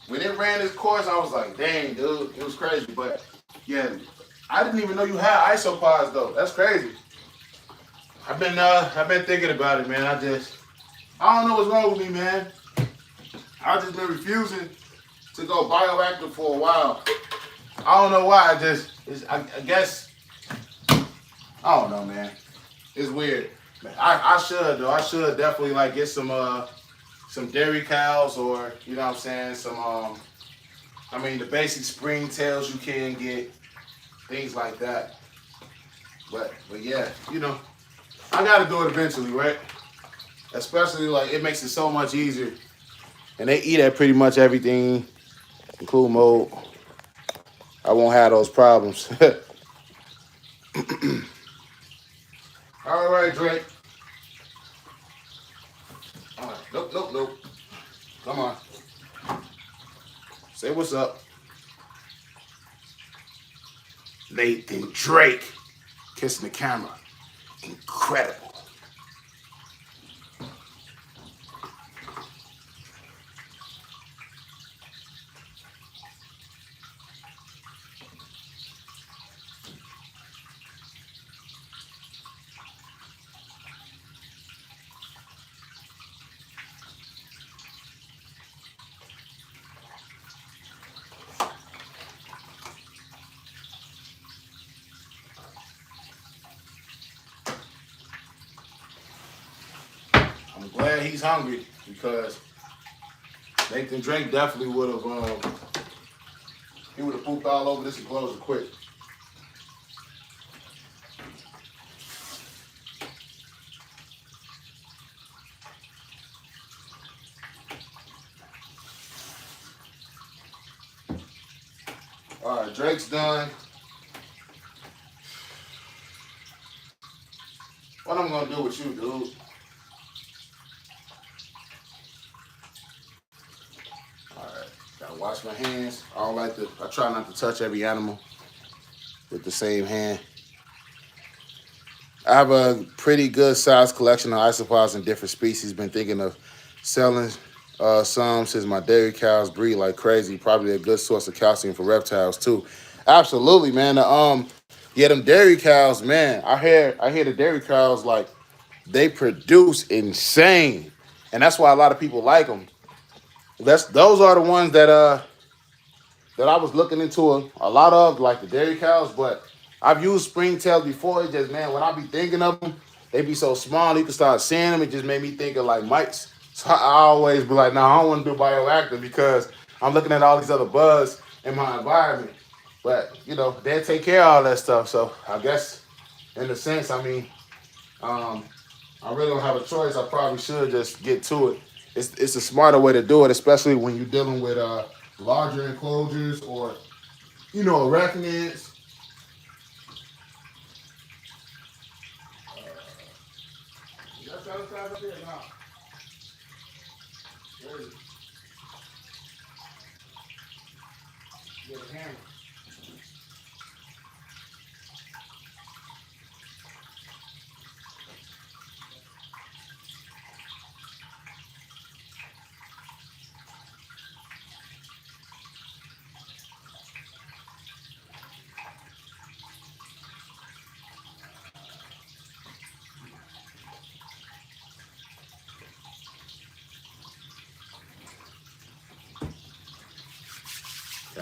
When it ran its course, I was like, dang, dude, it was crazy. But yeah, I didn't even know you had isopods though. That's crazy. I've been thinking about it, man. I don't know what's wrong with me, man. I've just been refusing to go bioactive for a while. I don't know why. I guess, I don't know, man. It's weird. Man, I should though. I should definitely like get some dairy cows, or you know what I'm saying, the basic springtails you can get, things like that. But yeah, you know, I gotta do it eventually, right? Especially like it makes it so much easier. And they eat at pretty much everything, including mold. I won't have those problems. All right, Drake. All right. Nope. Come on. Say what's up. Nathan Drake kissing the camera. Incredible. I'm glad he's hungry, because Nathan Drake definitely would have he would have pooped all over this enclosure quick. All right, Drake's done. What I'm gonna do with you, dude? All right, gotta wash my hands. I try not to touch every animal with the same hand. I have a pretty good sized collection of isopods in different species. Been thinking of selling some, since my dairy cows breed like crazy. Probably a good source of calcium for reptiles too. Absolutely, man. Yeah, them dairy cows, man. I hear the dairy cows, like, they produce insane, and that's why a lot of people like them. Those are the ones that I was looking into a lot of, like the dairy cows. But I've used springtails before. It just, man, when I be thinking of them, they be so small. You can start seeing them. It just made me think of like mites. So I always be like, no, I don't want to do bioactive, because I'm looking at all these other bugs in my environment. But you know, they take care of all that stuff. So I guess, in a sense, I really don't have a choice. I probably should just get to it. It's a smarter way to do it, especially when you're dealing with larger enclosures, or you know, arachnids. That's outside up there now. There's a hammer.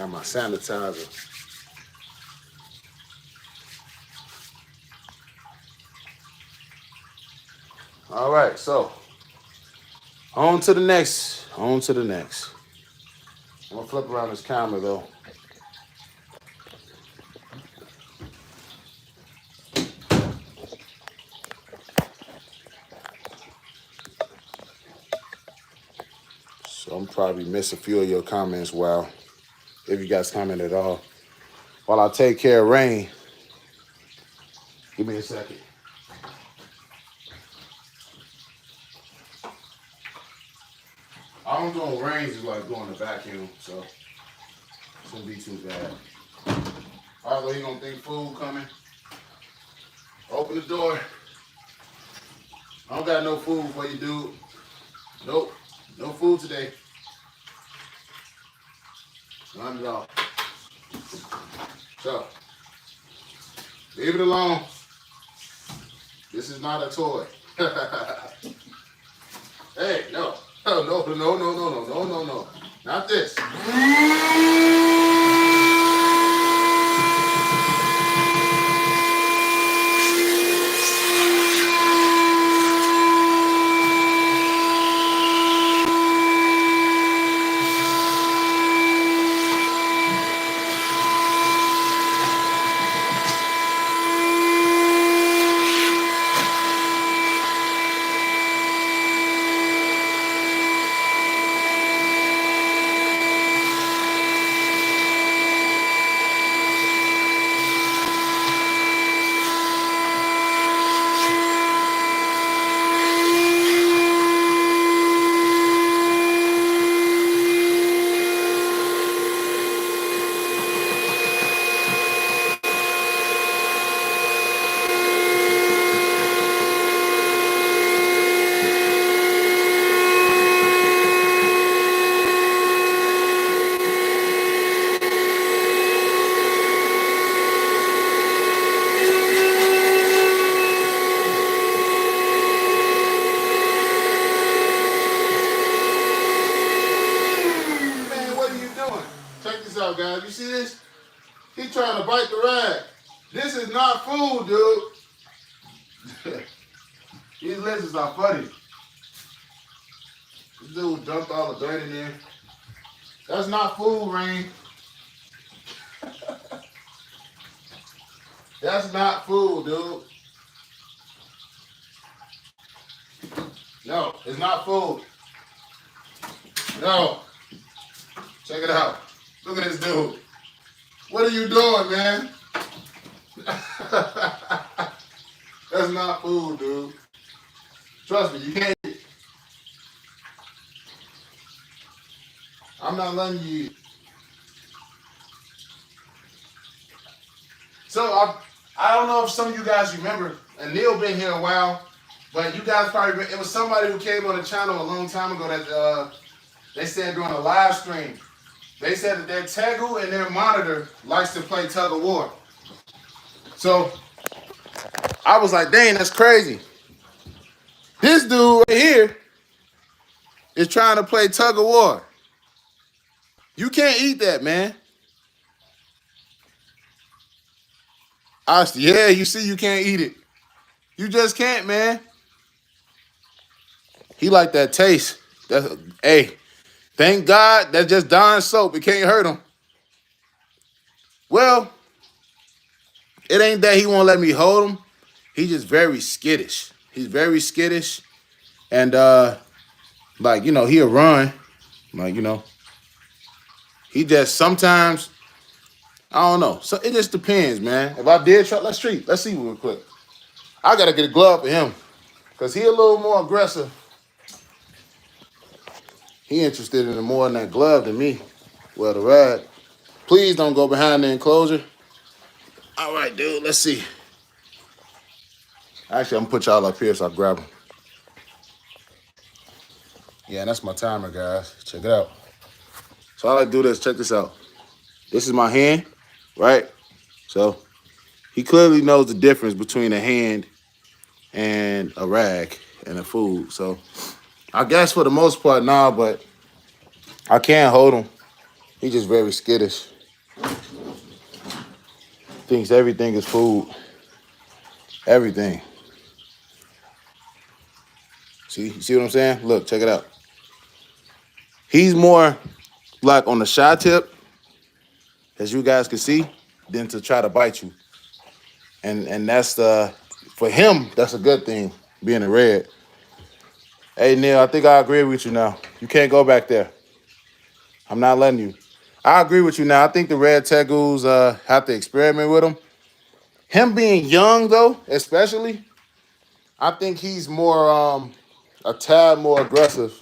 Got my sanitizer. All right, so on to the next. On to the next. I'm gonna flip around this camera though. So I'm probably miss a few of your comments if you guys comment at all. While I take care of Rain, give me a second. All I'm doing Rains is like doing the vacuum, so it shouldn't be too bad. Although you gonna think food coming, open the door. I don't got no food for you, dude. Nope, no food today. None at all. So, leave it alone. This is not a toy. Hey, no. No. Not this. Guys, you see this? He trying to bite the rag. This is not food, dude. These lizards are funny. This dude dumped all the dirt in there. That's not food, Rain. That's not food, dude. No, it's not food. No. Check it out. Look at this dude. What are you doing, man? That's not food, dude. Trust me, you can't eat. I'm not letting you eat. So I don't know if some of you guys remember, and Neil been here a while, but you guys probably, it was somebody who came on the channel a long time ago that they said during a live stream, they said that their tegu and their monitor likes to play tug of war. So I was like, dang, that's crazy. This dude right here is trying to play tug of war. You can't eat that, man. Yeah, you see, you can't eat it. You just can't, man. He like that taste. Hey, thank God that's just Dawn soap. It can't hurt him. Well, it ain't that he won't let me hold him. He's just very skittish. He's very skittish. And, like, you know, he'll run. Like, you know, he just sometimes, I don't know. So it just depends, man. If I did try, let's see real quick. I got to get a glove for him because he a little more aggressive. He interested in more in that glove than me. Well, the rag. Please don't go behind the enclosure. All right, dude, let's see. Actually, I'm gonna put y'all up here so I grab them. Yeah, that's my timer, guys. Check it out. So all I do is check this out. This is my hand, right? So he clearly knows the difference between a hand and a rag and a food. So I guess for the most part, nah, but I can't hold him. He's just very skittish. Thinks everything is food. Everything. See what I'm saying? Look, check it out. He's more like on the shy tip, as you guys can see, than to try to bite you. And that's for him, that's a good thing, being a red. Hey Neil, I think I agree with you now. You can't go back there. I'm not letting you. I agree with you now. I think the red tegus have to experiment with him. Him being young though, especially, I think he's more a tad more aggressive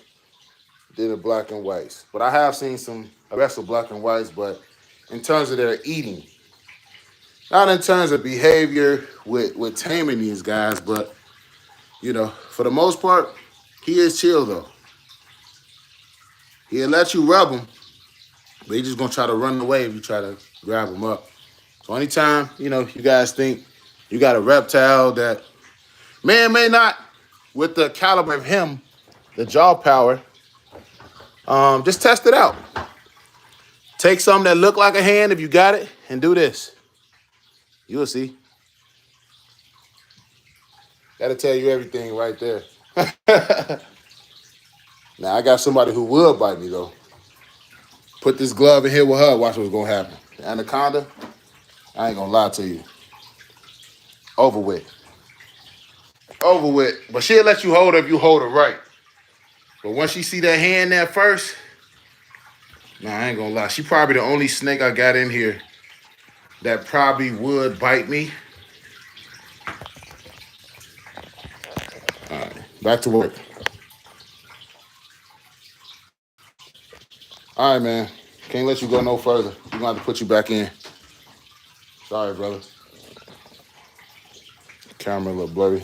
than the black and whites. But I have seen some aggressive black and whites, but in terms of their eating, not in terms of behavior with taming these guys, but you know, for the most part, he is chill though. He'll let you rub him, but he's just gonna try to run away if you try to grab him up. So anytime, you know, you guys think you got a reptile that may not, with the caliber of him, the jaw power, just test it out. Take something that look like a hand if you got it, and do this. You'll see. That'll tell you everything right there. Now, I got somebody who will bite me, though. Put this glove in here with her, watch what's going to happen. The Anaconda, I ain't going to lie to you. Over with. Over with. But she'll let you hold her if you hold her right. But once she see that hand there first, nah, I ain't going to lie. She probably the only snake I got in here that probably would bite me. All right, back to work. All right, man. Can't let you go no further. We're going to have to put you back in. Sorry, brother. Camera a little blurry.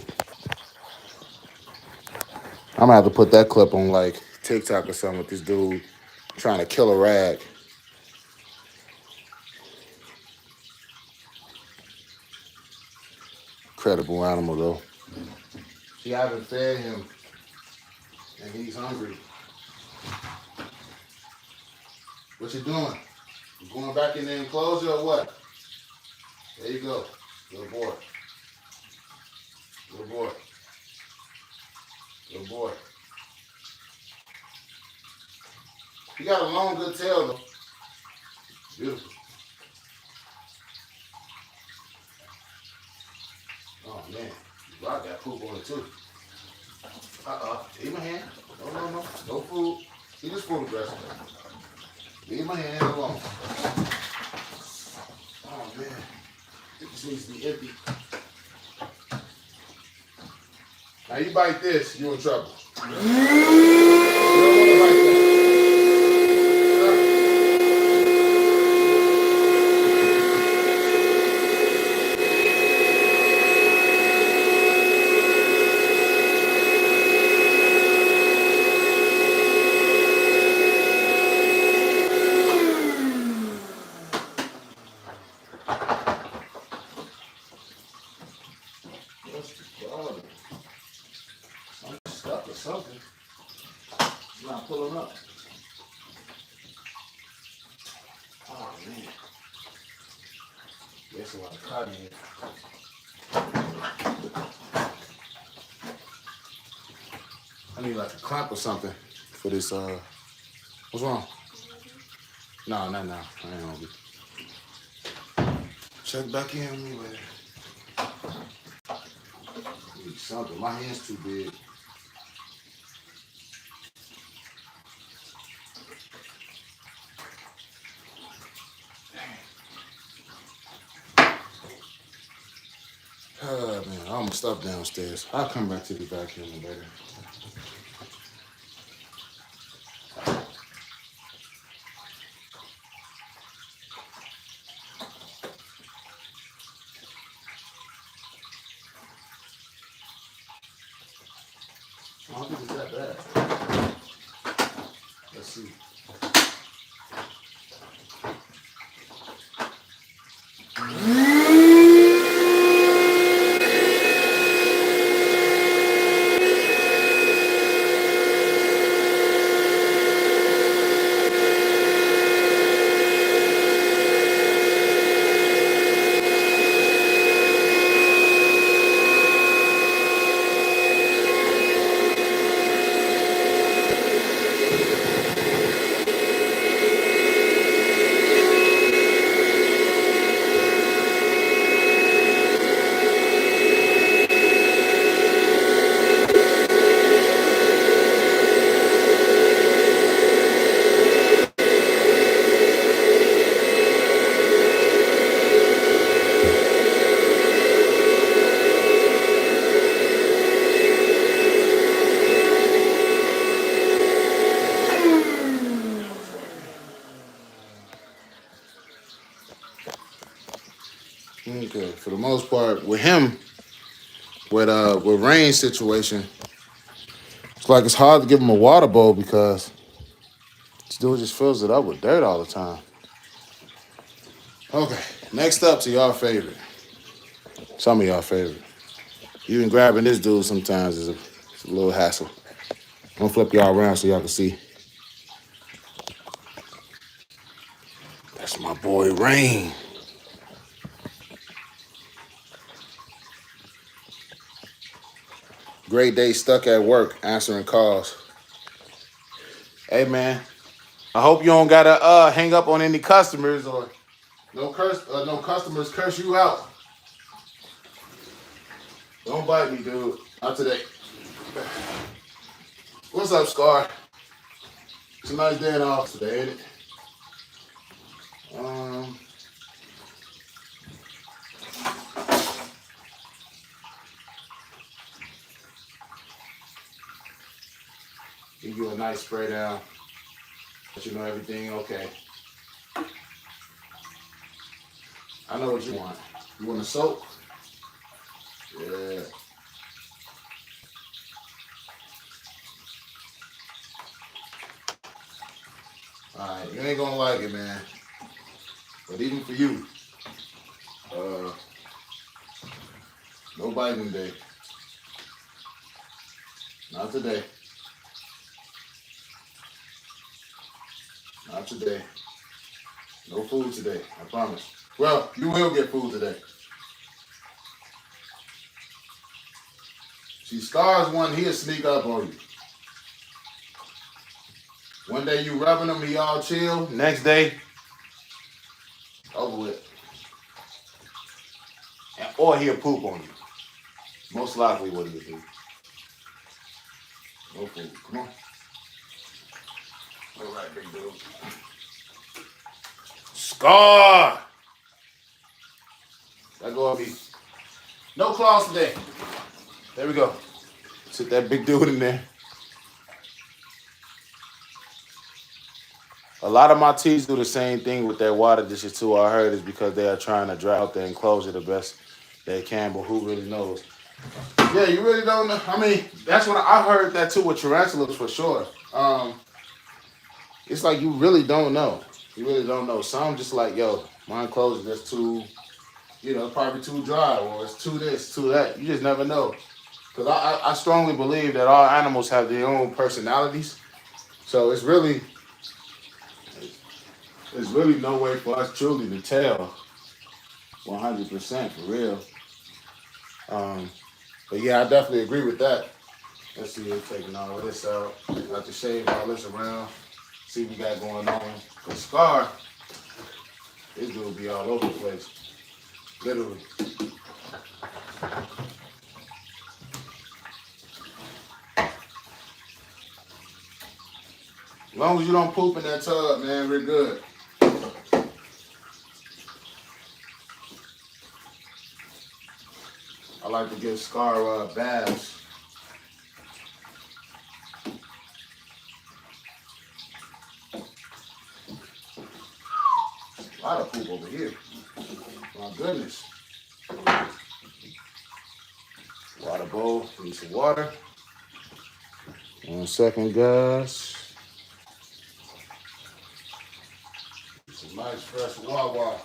I'm going to have to put that clip on, like, TikTok or something with this dude trying to kill a rag. Incredible animal, though. She haven't fed him, and he's hungry. What you doing? You going back in the enclosure or what? There you go. Good boy. Good boy. Good boy. He got a long, good tail, though. Beautiful. Oh, man. Rock got poop on it, too. Leave my hand. No. No food. He just food aggressive. Leave my hand alone. Oh, man. This needs to be empty. Now, you bite this, you're in trouble. You don't want to bite that. Stuck or something. It's not pulling up. Oh man. There's a lot of cotton here. I need like a clamp or something for this what's wrong? No. I ain't hungry. Check back in with me later. Need something. My hand's too big. Oh man, all my stuff downstairs. I'll come back to the vacuum later. I don't think it's that bad. Let's see. Okay, for the most part, with him, with rain situation, it's like it's hard to give him a water bowl because this dude just fills it up with dirt all the time. Okay, next up to y'all favorite. Some of y'all favorite. Even grabbing this dude sometimes is it's a little hassle. I'm gonna flip y'all around so y'all can see. That's my boy Rain. Great day stuck at work answering calls. Hey man, I hope you don't gotta hang up on any customers or no customers curse you out. Don't bite me, dude. Not today. What's up, Scar? It's a nice day in the office today, ain't it? Give you a nice spray down. Let you know everything okay. I know what you want. You want a soap? Yeah. Alright, you ain't gonna like it, man. But even for you, no biting day. Not today. Not today. No food today, I promise. Well, you will get food today. See, Scar's one, he'll sneak up on you. One day you rubbing him, he all chill. Next day, over with. Or he'll poop on you. Most likely what he'll do. No food. Come on. All right, big dude. Scar! That go on me. No claws today. There we go. Sit that big dude in there. A lot of my teas do the same thing with their water dishes too. I heard is because they are trying to dry out their enclosure the best they can, but who really knows? Yeah, you really don't know. I mean, that's what I heard that too with tarantulas for sure. It's like you really don't know. You really don't know. Some just like, yo, my enclosure is too, probably too dry, or it's too this, too that. You just never know. Because I strongly believe that all animals have their own personalities. So it's really no way for us truly to tell 100% for real. But yeah, I definitely agree with that. Let's see, we're taking all this out. Got to shave all this around. See what we got going on. The Scar, this dude be all over the place. Literally. As long as you don't poop in that tub, man, we're good. I like to give Scar baths. A lot of poop over here. My goodness. Water bowl, need some water. 1 second, guys. Some nice fresh water.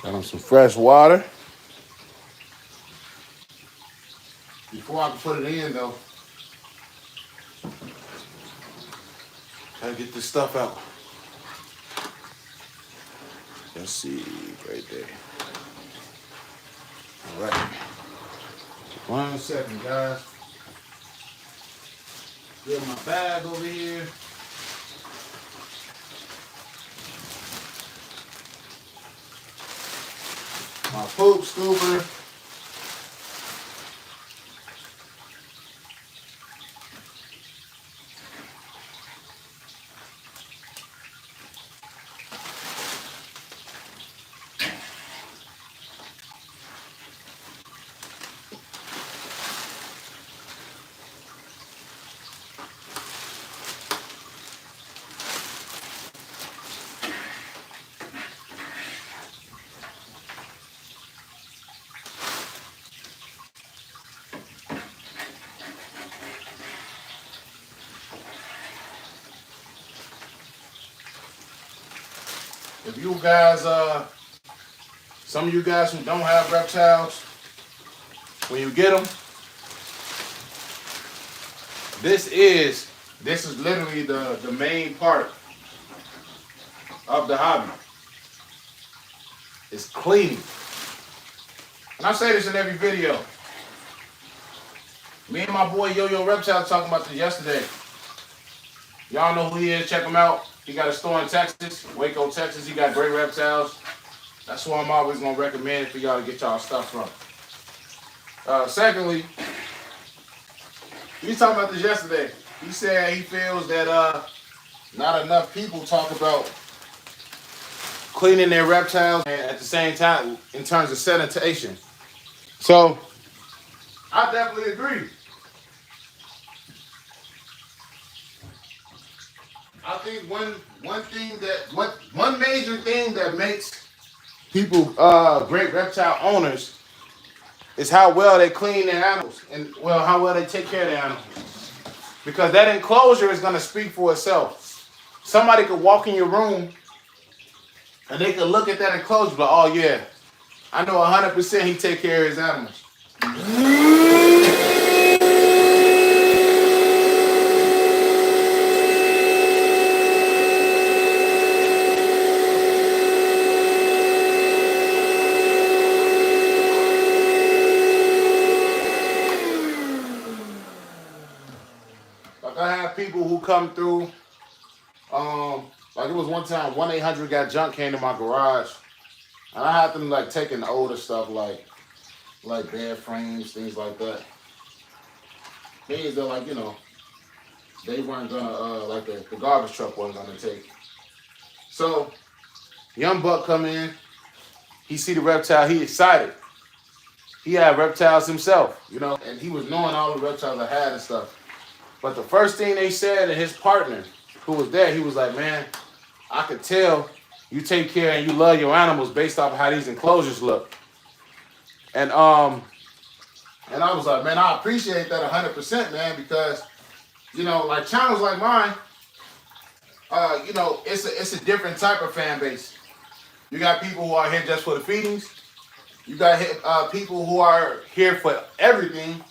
Got him some fresh water. before I can put it in though, gotta get this stuff out. Let's see, right there. All right. 1 second, guys. Get my bag over here. My poop scooper. If you guys, some of you guys who don't have reptiles, when you get them, this is literally the main part of the hobby. It's cleaning. And I say this in every video. Me and my boy Yo-Yo Reptile talking about this yesterday. Y'all know who he is, check him out. He got a store in Texas, Waco, Texas. He got great reptiles. That's who I'm always gonna recommend for y'all to get y'all stuff from. Secondly, he was talking about this yesterday. He said he feels that not enough people talk about cleaning their reptiles and at the same time in terms of sanitation. So I definitely agree. I think one major thing that makes people great reptile owners is how well they clean their animals and how well they take care of their animals. Because that enclosure is gonna speak for itself. Somebody could walk in your room and they could look at that enclosure, but oh yeah, I know 100% he take care of his animals. I have people who come through, like it was one time 1-800 got junk came to my garage, and I had them like taking older stuff like bed frames, things like that. Things that like, you know, they weren't gonna, like the garbage truck wasn't gonna take. So, young buck come in, he see the reptile, he excited. He had reptiles himself, you know, and he was knowing all the reptiles I had and stuff. But the first thing they said, and his partner who was there, he was like, man, I could tell you take care and you love your animals based off of how these enclosures look. And I was like, man, I appreciate that 100%, man, because, you know, like channels like mine, you know, it's a different type of fan base. You got people who are here just for the feedings. You got people who are here for everything.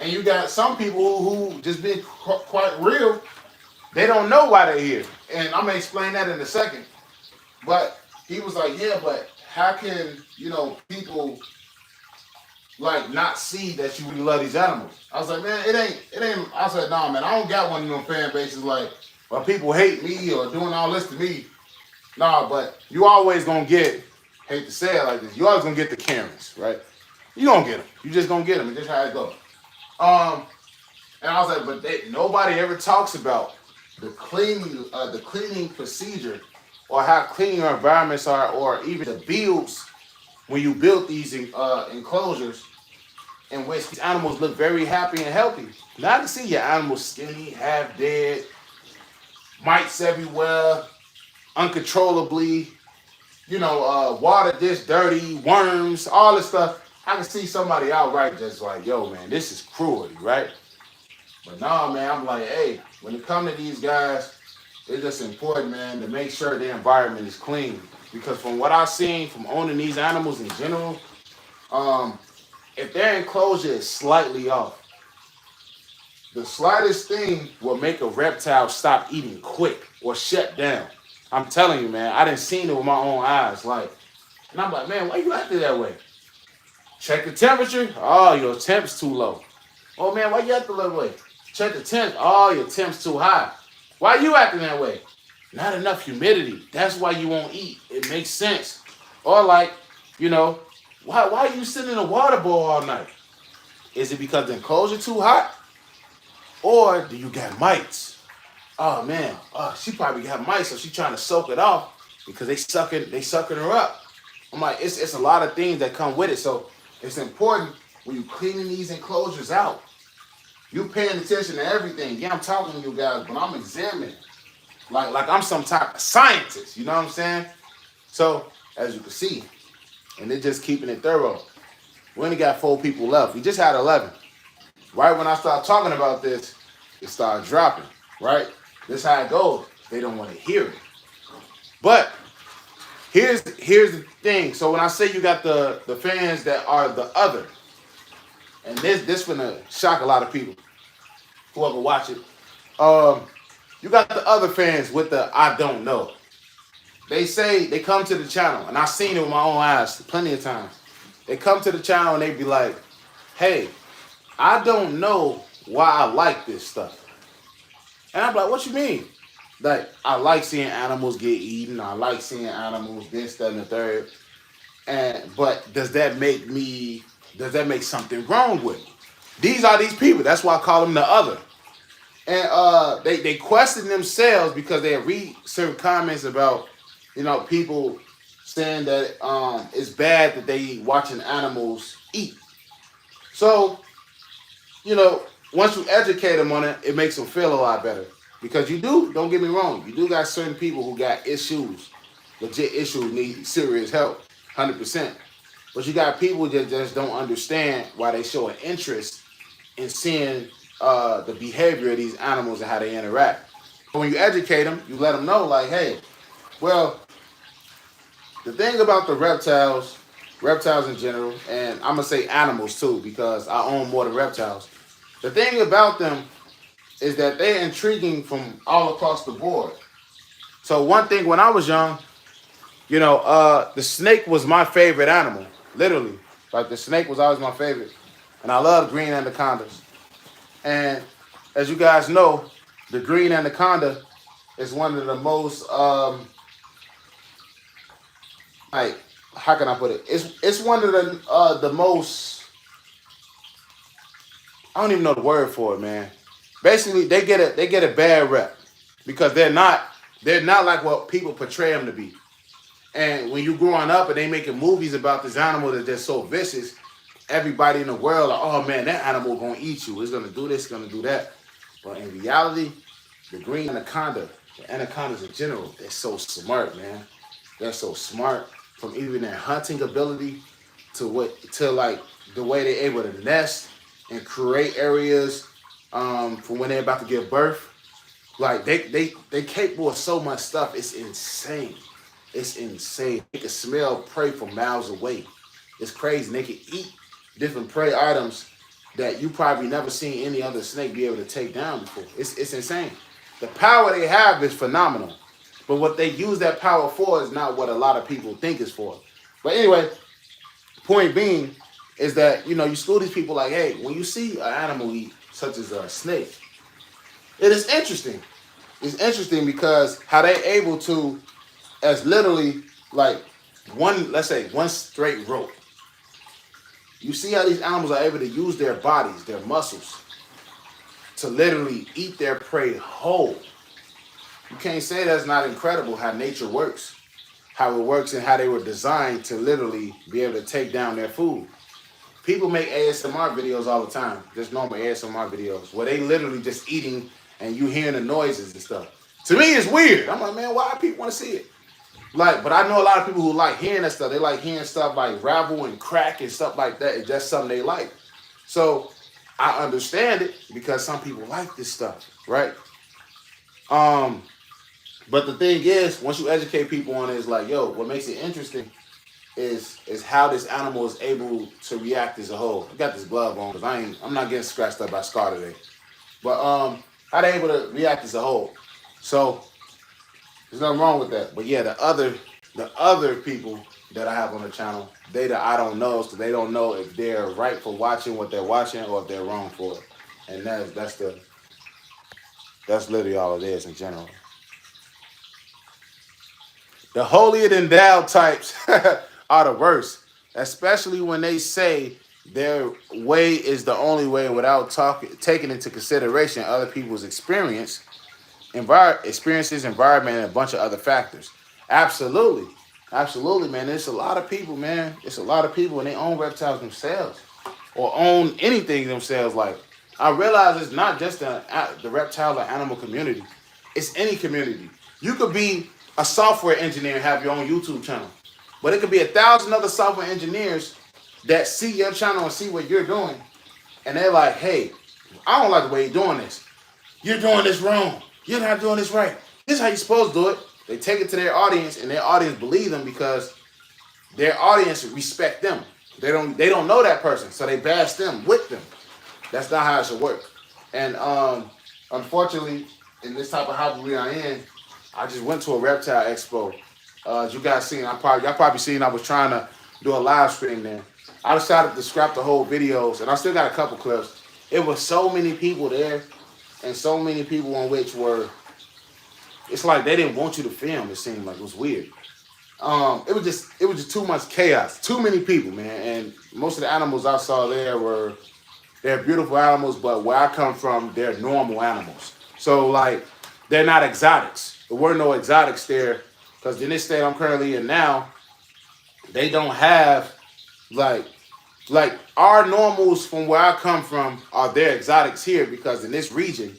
And you got some people who just being quite real, they don't know why they're here. And I'm going to explain that in a second. But he was like, yeah, but how can, you know, people like not see that you really love these animals? I was like, man, it ain't, I said, nah, man, I don't got one of them fan bases like, well, people hate me or doing all this to me. Nah, but you always going to get, hate to say it like this, you always going to get the Karens, right? You going to get them. You just going to get them. It's just how it goes. And I was like, but nobody ever talks about the cleaning procedure or how clean your environments are, or even the builds when you build these enclosures in which these animals look very happy and healthy. Now I can see your animals skinny, half dead, mites everywhere, uncontrollably, you know, water this dirty, worms, all this stuff. I can see somebody outright just like, yo, man, this is cruelty, right? But nah, man, I'm like, hey, when it comes to these guys, it's just important, man, to make sure the environment is clean. Because from what I've seen from owning these animals in general, if their enclosure is slightly off, the slightest thing will make a reptile stop eating quick or shut down. I'm telling you, man. I done seen it with my own eyes. Like, and I'm like, man, why you acting that way? Check the temperature. Oh, your temp's too low. Oh man, why you acting that way? Check the temp. Oh, your temp's too high. Why you acting that way? Not enough humidity. That's why you won't eat. It makes sense. Or like, you know, why are you sitting in a water bowl all night? Is it because the enclosure too hot? Or do you got mites? Oh man, she probably got mites, so she trying to soak it off because they sucking her up. I'm like, it's a lot of things that come with it. So it's important when you cleaning these enclosures out. You paying attention to everything. Yeah, I'm talking to you guys, but I'm examining. Like I'm some type of scientist, you know what I'm saying? So, as you can see, and they're just keeping it thorough. We only got 4 people left. We just had 11. Right when I start talking about this, it started dropping, right? This how it goes. They don't want to hear it. But here's the thing. So when I say you got the fans that are the other, and this gonna shock a lot of people, whoever watch it. You got the other fans with the I don't know. They say they come to the channel, and I've seen it with my own eyes plenty of times. They come to the channel and they be like, hey, I don't know why I like this stuff. And I'm like, what you mean? Like, I like seeing animals get eaten. I like seeing animals this, that, and the third. But does that make something wrong with me? These are these people. That's why I call them the other. And they question themselves because they read certain comments about, you know, people saying that it's bad that they watching animals eat. So, you know, once you educate them on it, it makes them feel a lot better. Because don't get me wrong, you do got certain people who got issues, legit issues, need serious help, 100%. But you got people that just don't understand why they show an interest in seeing the behavior of these animals and how they interact. But when you educate them, you let them know, like, hey, well, the thing about the reptiles in general, and I'm going to say animals too, because I own more than reptiles. The thing about them is that they're intriguing from all across the board. So one thing when I was young, you know, the snake was my favorite animal, literally. Like the snake was always my favorite. And I love green anacondas. And as you guys know, the green anaconda is one of the most, like, how can I put it? It's one of the most, I don't even know the word for it, man. Basically, they get a bad rep because they're not like what people portray them to be. And when you growing up and they making movies about this animal that's just so vicious, everybody in the world like, oh man, that animal gonna eat you. It's gonna do this, gonna do that. But in reality, the green anaconda, the anacondas in general, they're so smart, man. They're so smart, from even their hunting ability to like the way they're able to nest and create areas for when they're about to give birth. Like they capable of so much stuff. It's insane. It's insane. They can smell prey from miles away. It's crazy. And they can eat different prey items that you probably never seen any other snake be able to take down before. It's insane. The power they have is phenomenal. But what they use that power for is not what a lot of people think it's for. But anyway, point being is that, you know, you school these people like, hey, when you see an animal eat, such as a snake, it is interesting. It's interesting because how they're able to, as literally like let's say one straight rope. You see how these animals are able to use their bodies, their muscles, to literally eat their prey whole. You can't say that's not incredible how nature works, how it works and how they were designed to literally be able to take down their food. People make ASMR videos all the time, just normal ASMR videos, where they literally just eating and you hearing the noises and stuff. To me, it's weird. I'm like, man, why do people want to see it? Like, but I know a lot of people who like hearing that stuff. They like hearing stuff like ravel and crack and stuff like that. It's just something they like. So I understand it because some people like this stuff, right? But the thing is, once you educate people on it, it's like, yo, what makes it interesting is how this animal is able to react as a whole. I got this glove on because I'm not getting scratched up by Scar today. But how they able to react as a whole. So there's nothing wrong with that. But yeah, the other people that I have on the channel, I don't know, so they don't know if they're right for watching what they're watching or if they're wrong for it. And that's literally all it is in general. The holier than thou types are the worst, especially when they say their way is the only way without taking into consideration other people's experiences, environment, and a bunch of other factors. Absolutely. Absolutely, man. There's a lot of people, man. It's a lot of people and they own reptiles themselves or own anything themselves. Like, I realize it's not just the reptile or animal community. It's any community. You could be a software engineer and have your own YouTube channel. But it could be 1,000 other software engineers that see your channel and see what you're doing. And they're like, hey, I don't like the way you're doing this. You're doing this wrong. You're not doing this right. This is how you're supposed to do it. They take it to their audience, and their audience believe them because their audience respect them. They don't know that person, so they bash them with them. That's not how it should work. And unfortunately, in this type of hobby I'm in, I just went to a reptile expo. As you guys seen, y'all probably seen I was trying to do a live stream there. I decided to scrap the whole videos, and I still got a couple clips. It was so many people there, and so many people on which were, it's like they didn't want you to film. It seemed like it was weird. It was just too much chaos. Too many people, man. And most of the animals I saw there they're beautiful animals, but where I come from, they're normal animals. So like, they're not exotics. There were no exotics there, because in this state I'm currently in now, they don't have like our normals from where I come from are their exotics here, because in this region,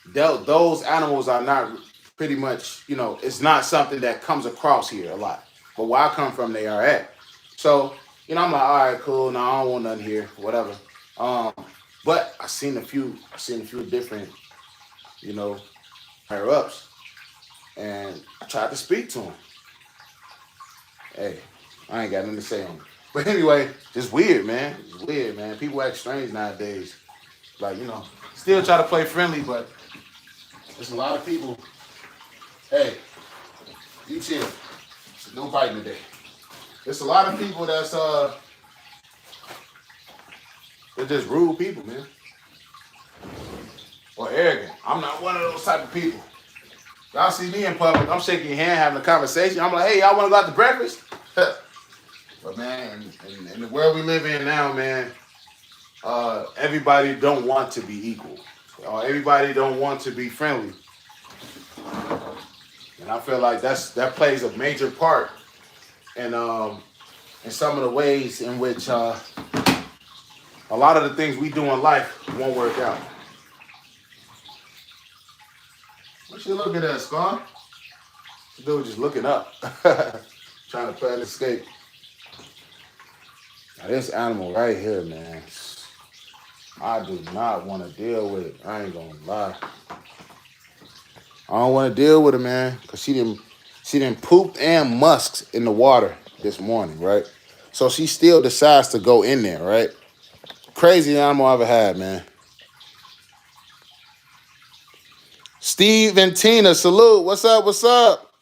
those animals are not pretty much, it's not something that comes across here a lot. But where I come from, they are at. So, I'm like, all right, cool. No, I don't want nothing here, whatever. But I seen a few different, higher ups, and I tried to speak to them. Hey, I ain't got nothing to say on it. But anyway, it's weird, man. It's weird, man. People act strange nowadays. Like, still try to play friendly, but there's a lot of people. Hey, you chill. No fighting today. There's a lot of people they're just rude people, man. Or arrogant. I'm not one of those type of people. Y'all see me in public, I'm shaking your hand, having a conversation. I'm like, hey, y'all want to go out to breakfast? But man, in the world we live in now, man, everybody don't want to be equal. Everybody don't want to be friendly. And I feel like that plays a major part in some of the ways in which a lot of the things we do in life won't work out. What you looking at, Scar? This dude just looking up, trying to plan escape. Now this animal right here, man, I do not want to deal with it. I ain't gonna lie. I don't want to deal with it, man, because she didn't pooped and musked in the water this morning, right? So she still decides to go in there, right? Crazy animal I ever had, man. Steve and Tina, salute. What's up? What's up?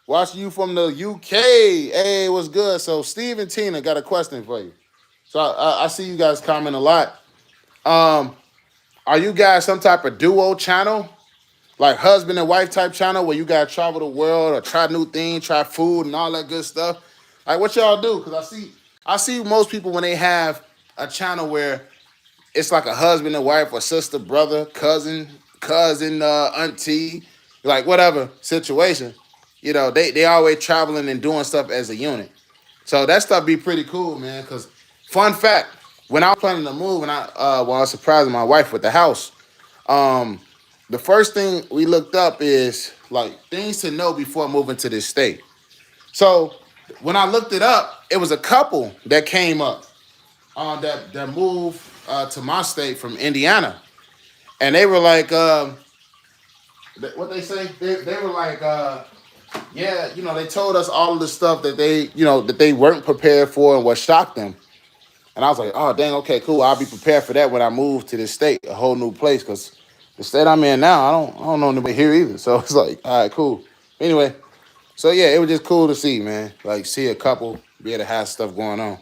Watching you from the UK. Hey, what's good? So Steve and Tina got a question for you. So I see you guys comment a lot. Are you guys some type of duo channel? Like husband and wife type channel where you guys travel the world or try new things, try food and all that good stuff? Like what y'all do? Because I see most people when they have a channel where it's like a husband and wife or sister, brother, cousin, auntie, like whatever situation, they always traveling and doing stuff as a unit. So that stuff be pretty cool, man. Because fun fact, when I was planning to move and I was surprising my wife with the house, the first thing we looked up is like things to know before moving to this state. So when I looked it up, it was a couple that came up that moved to my state from Indiana. And they were like, what they say? They were like, yeah, they told us all of the stuff that they weren't prepared for and what shocked them. And I was like, oh, dang, okay, cool. I'll be prepared for that when I move to this state, a whole new place, because the state I'm in now, I don't know anybody here either. So it's like, all right, cool. Anyway, so yeah, it was just cool to see, man. Like, see a couple be able to have stuff going on.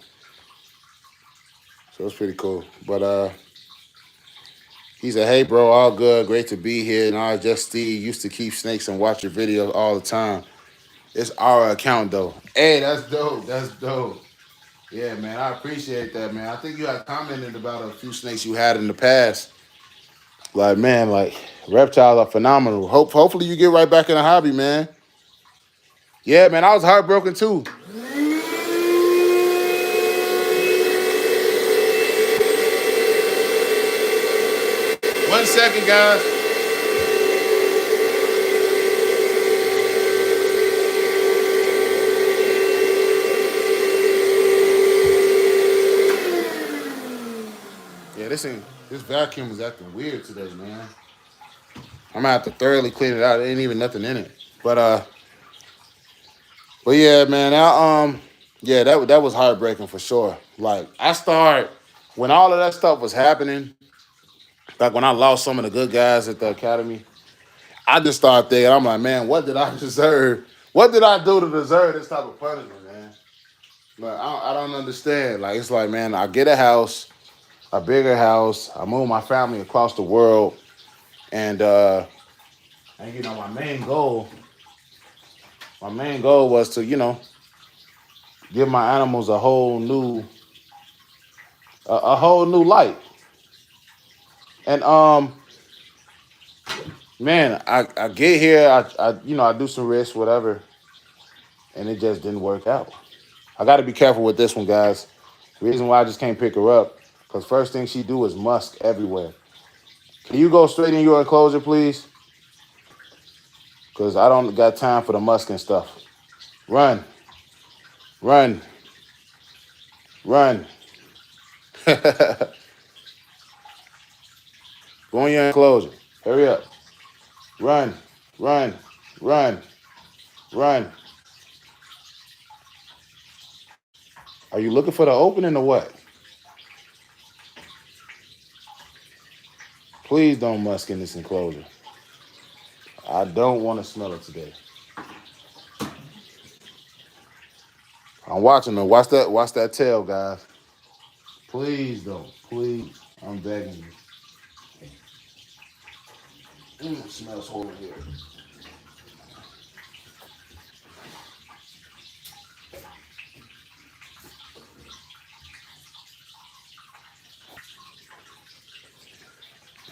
So it's pretty cool. But he said, hey, bro, all good. Great to be here. And I just Steve used to keep snakes and watch your videos all the time. It's our account, though. Hey, that's dope. That's dope. Yeah, man, I appreciate that, man. I think you had commented about a few snakes you had in the past. Like, man, like, reptiles are phenomenal. Hopefully you get right back in the hobby, man. Yeah, man, I was heartbroken, too. 1 second, guys. Yeah, this vacuum is acting weird today, man. I'm gonna have to thoroughly clean it out. There ain't even nothing in it. But yeah, man, yeah, that was heartbreaking for sure. Like when all of that stuff was happening, like when I lost some of the good guys at the academy, I just started thinking, I'm like, man, what did I deserve? What did I do to deserve this type of punishment, man? But I don't understand. Like, it's like, man, I get a house, a bigger house, I move my family across the world, and my main goal was to, give my animals a whole new life. And man, I get here, I do some risks, whatever, and it just didn't work out. I got to be careful with this one, guys. The reason why I just can't pick her up, because first thing she do is musk everywhere. Can you go straight in your enclosure, please? Because I don't got time for the musking stuff. Run. Run. Run. Go in your enclosure. Hurry up. Run. Run. Run. Run. Are you looking for the opening or what? Please don't musk in this enclosure. I don't want to smell it today. I'm watching her. Watch that tail, guys. Please don't. Please. I'm begging you. It smells horrible here.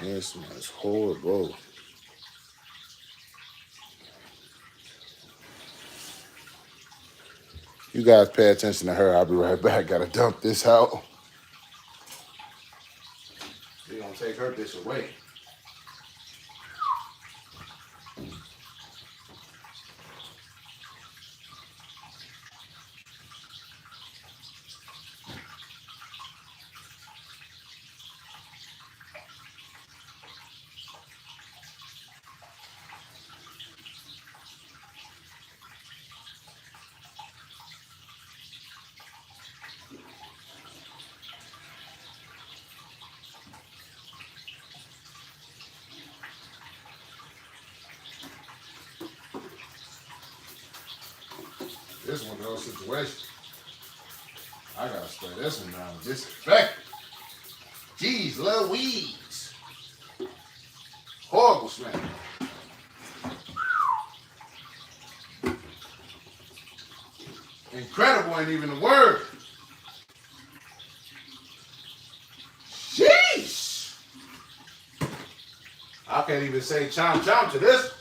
It smells horrible. You guys pay attention to her. I'll be right back. Gotta dump this out. We're gonna take her dish away. This one of those situations. I gotta spray this one down. Disinfect. Jeez, Louise. Horrible smell. Incredible ain't even the word. Sheesh. I can't even say chomp chomp to this.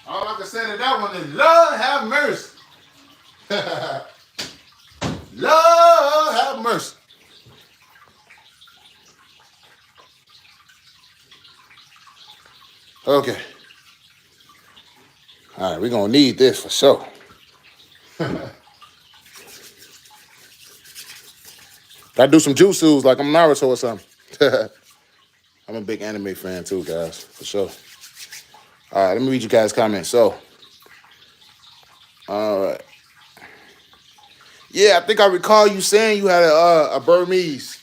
All I can say to that one is, Lord have mercy. Lord have mercy. Okay. All right, we're going to need this for sure. Gotta do some jutsus like I'm Naruto or something. I'm a big anime fan too, guys, for sure. All right, let me read you guys' comments. So, all right. Yeah, I think I recall you saying you had a Burmese.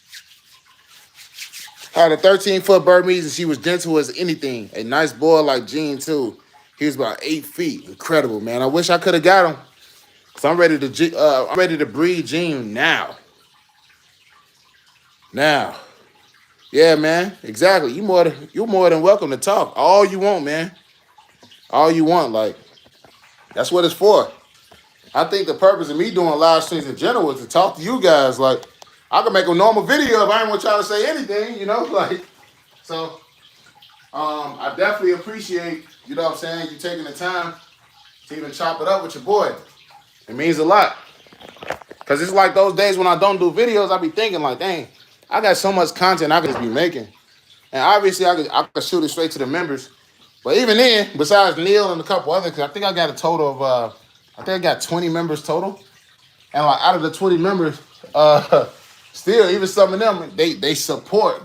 Had a 13-foot Burmese and she was gentle as anything. A nice boy like Gene too. He was about 8 feet. Incredible, man. I wish I could have got him. So I'm ready to breed Gene now. Now. Yeah, man. Exactly. You're more than welcome to talk. All you want, man. All you want. Like, that's what it's for. I think the purpose of me doing live streams in general is to talk to you guys. Like, I can make a normal video if I ain't want y'all to say anything, you know? Like, so I definitely appreciate, you know what I'm saying, you taking the time to even chop it up with your boy. It means a lot. Because it's like those days when I don't do videos, I be thinking like, dang, I got so much content I could just be making. And obviously I could shoot it straight to the members. But even then, besides Neil and a couple others, I think I got a total of, I think I got 20 members total. And like out of the 20 members, still, even some of them, they support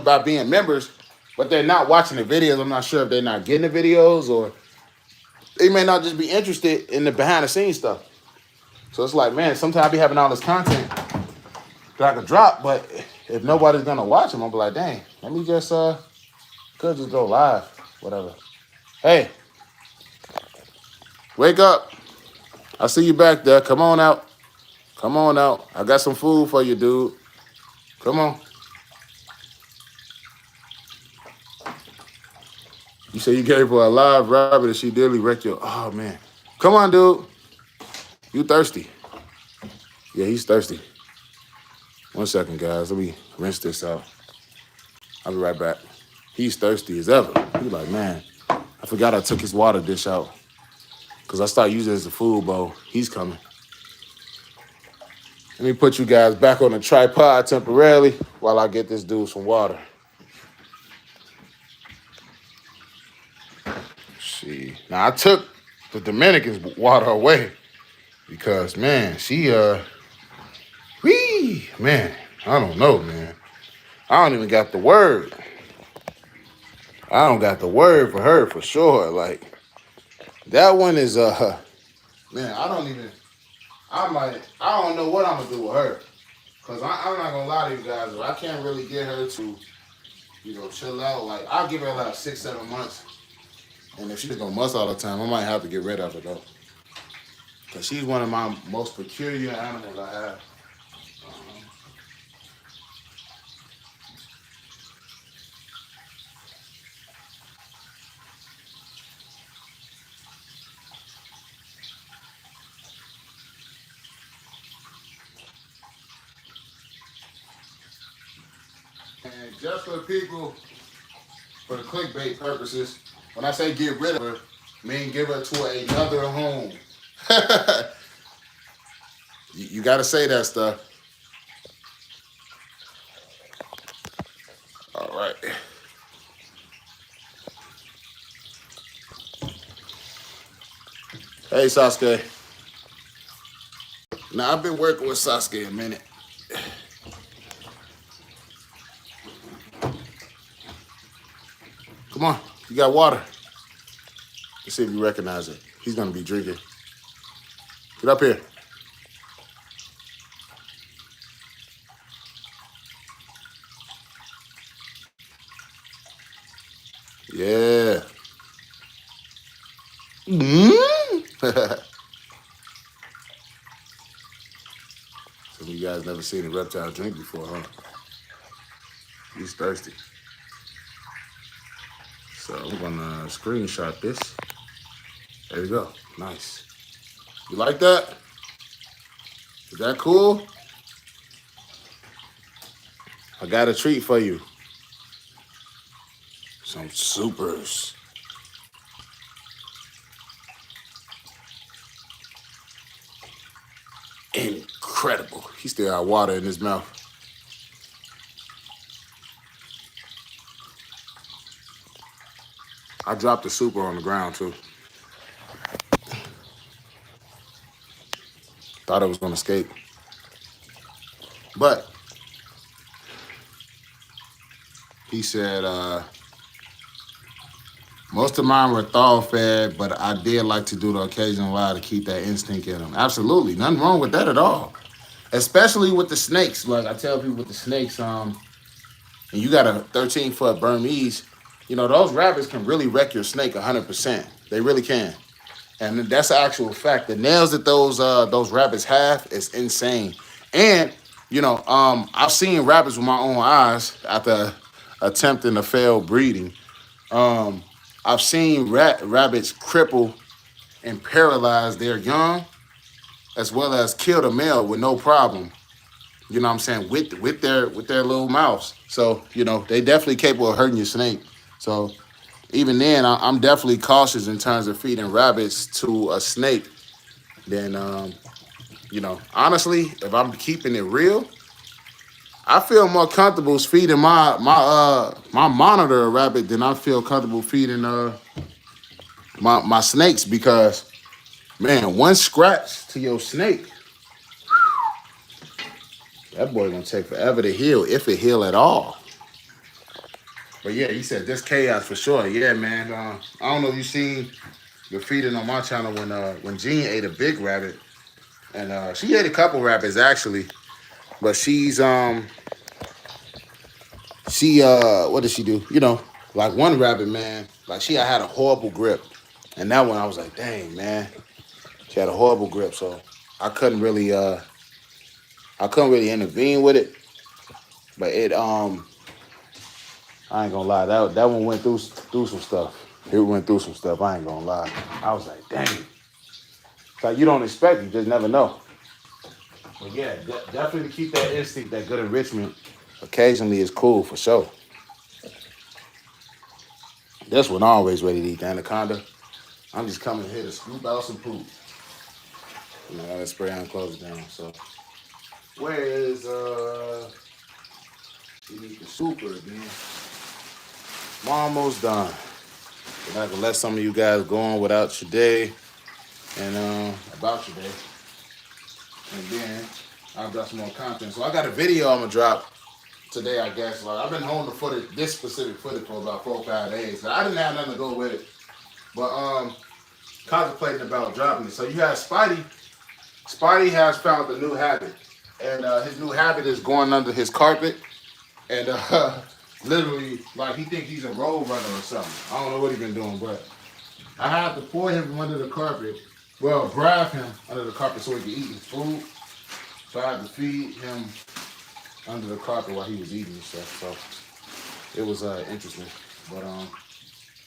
by being members, but they're not watching the videos. I'm not sure if they're not getting the videos or they may not just be interested in the behind the scenes stuff. So it's like, man, sometimes I be having all this content that I could drop, but if nobody's gonna watch them, I'll be like, dang, let me just could just go live, whatever. Hey, wake up. I see you back there. Come on out. Come on out. I got some food for you, dude. Come on. You say you gave her a live rabbit and she nearly wrecked your... Oh, man. Come on, dude. You thirsty. Yeah, he's thirsty. 1 second, guys. Let me rinse this out. I'll be right back. He's thirsty as ever. He's like, man, I forgot I took his water dish out because I started using it as a food bowl. He's coming. Let me put you guys back on the tripod temporarily while I get this dude some water. See, now I took the Dominican's water away because, man, she, man, I don't know, man. I don't even got the word. I don't got the word for her for sure. Like, that one is, man, I don't know what I'm going to do with her. Because I'm not going to lie to you guys, I can't really get her to, you know, chill out. Like, I'll give her like 6-7 months. And if she's going to muss all the time, I might have to get rid of her, though. Because she's one of my most peculiar animals I have. And just for people, for the clickbait purposes, when I say get rid of her, I mean give her to another home. You got to say that stuff. All right. Hey, Sasuke. Now, I've been working with Sasuke a minute. Come on. You got water. Let's see if you recognize it. He's going to be drinking. Get up here. Yeah. Some of you guys never seen a reptile drink before, huh? He's thirsty. So I'm gonna screenshot this. There you go. Nice. You like that? Is that cool? I got a treat for you. Some supers. Incredible. He still got water in his mouth. I dropped the super on the ground too. Thought it was gonna escape. But he said, most of mine were thaw fed, but I did like to do the occasional wild to keep that instinct in them. Absolutely. Nothing wrong with that at all. Especially with the snakes. Like I tell people with the snakes, and you got a 13-foot Burmese, you know, those rabbits can really wreck your snake 100%. They really can. And that's an actual fact. The nails that those rabbits have is insane. And, you know, I've seen rabbits with my own eyes after attempting a failed breeding. Um, I've seen rabbits cripple and paralyze their young, as well as kill the male with no problem. You know what I'm saying? With their little mouths. So you know they definitely capable of hurting your snake. So even then, I'm definitely cautious in terms of feeding rabbits to a snake. Then you know, honestly, if I'm keeping it real, I feel more comfortable feeding my monitor a rabbit than I feel comfortable feeding my snakes because man, one scratch to your snake, that boy gonna take forever to heal, if it heal at all. But yeah, he said this chaos for sure. Yeah, man. I don't know if you seen the feeding on my channel when Jean ate a big rabbit, and she ate a couple rabbits actually, but she what did she do? You know, like one rabbit, man, like she had a horrible grip, and that one I was like, dang, man, she had a horrible grip, so I couldn't really intervene with it, but it I ain't gonna lie, that one went through some stuff. It went through some stuff. I ain't gonna lie. I was like, dang. It's like you don't expect, you just never know. But yeah, definitely keep that instinct, that good enrichment. Occasionally is cool for sure. This one always ready to eat the anaconda. I'm just coming here to scoop out some poop. You know, I gotta spray on, close it down. So where is you need the super again? I'm almost done. And I can let some of you guys go on without your day and about your day. And then I've got some more content. So I got a video I'm gonna drop today, I guess. Like I've been holding the footage, this specific footage for about 4 or 5 days. So I didn't have nothing to go with it. But contemplating about dropping it. So you have Spidey. Spidey has found a new habit. And his new habit is going under his carpet. And literally, like he thinks he's a road runner or something. I don't know what he's been doing, but I have to pour him from under the carpet. Well, grab him under the carpet so he can eat his food. So I had to feed him under the carpet while he was eating and stuff. So it was interesting. But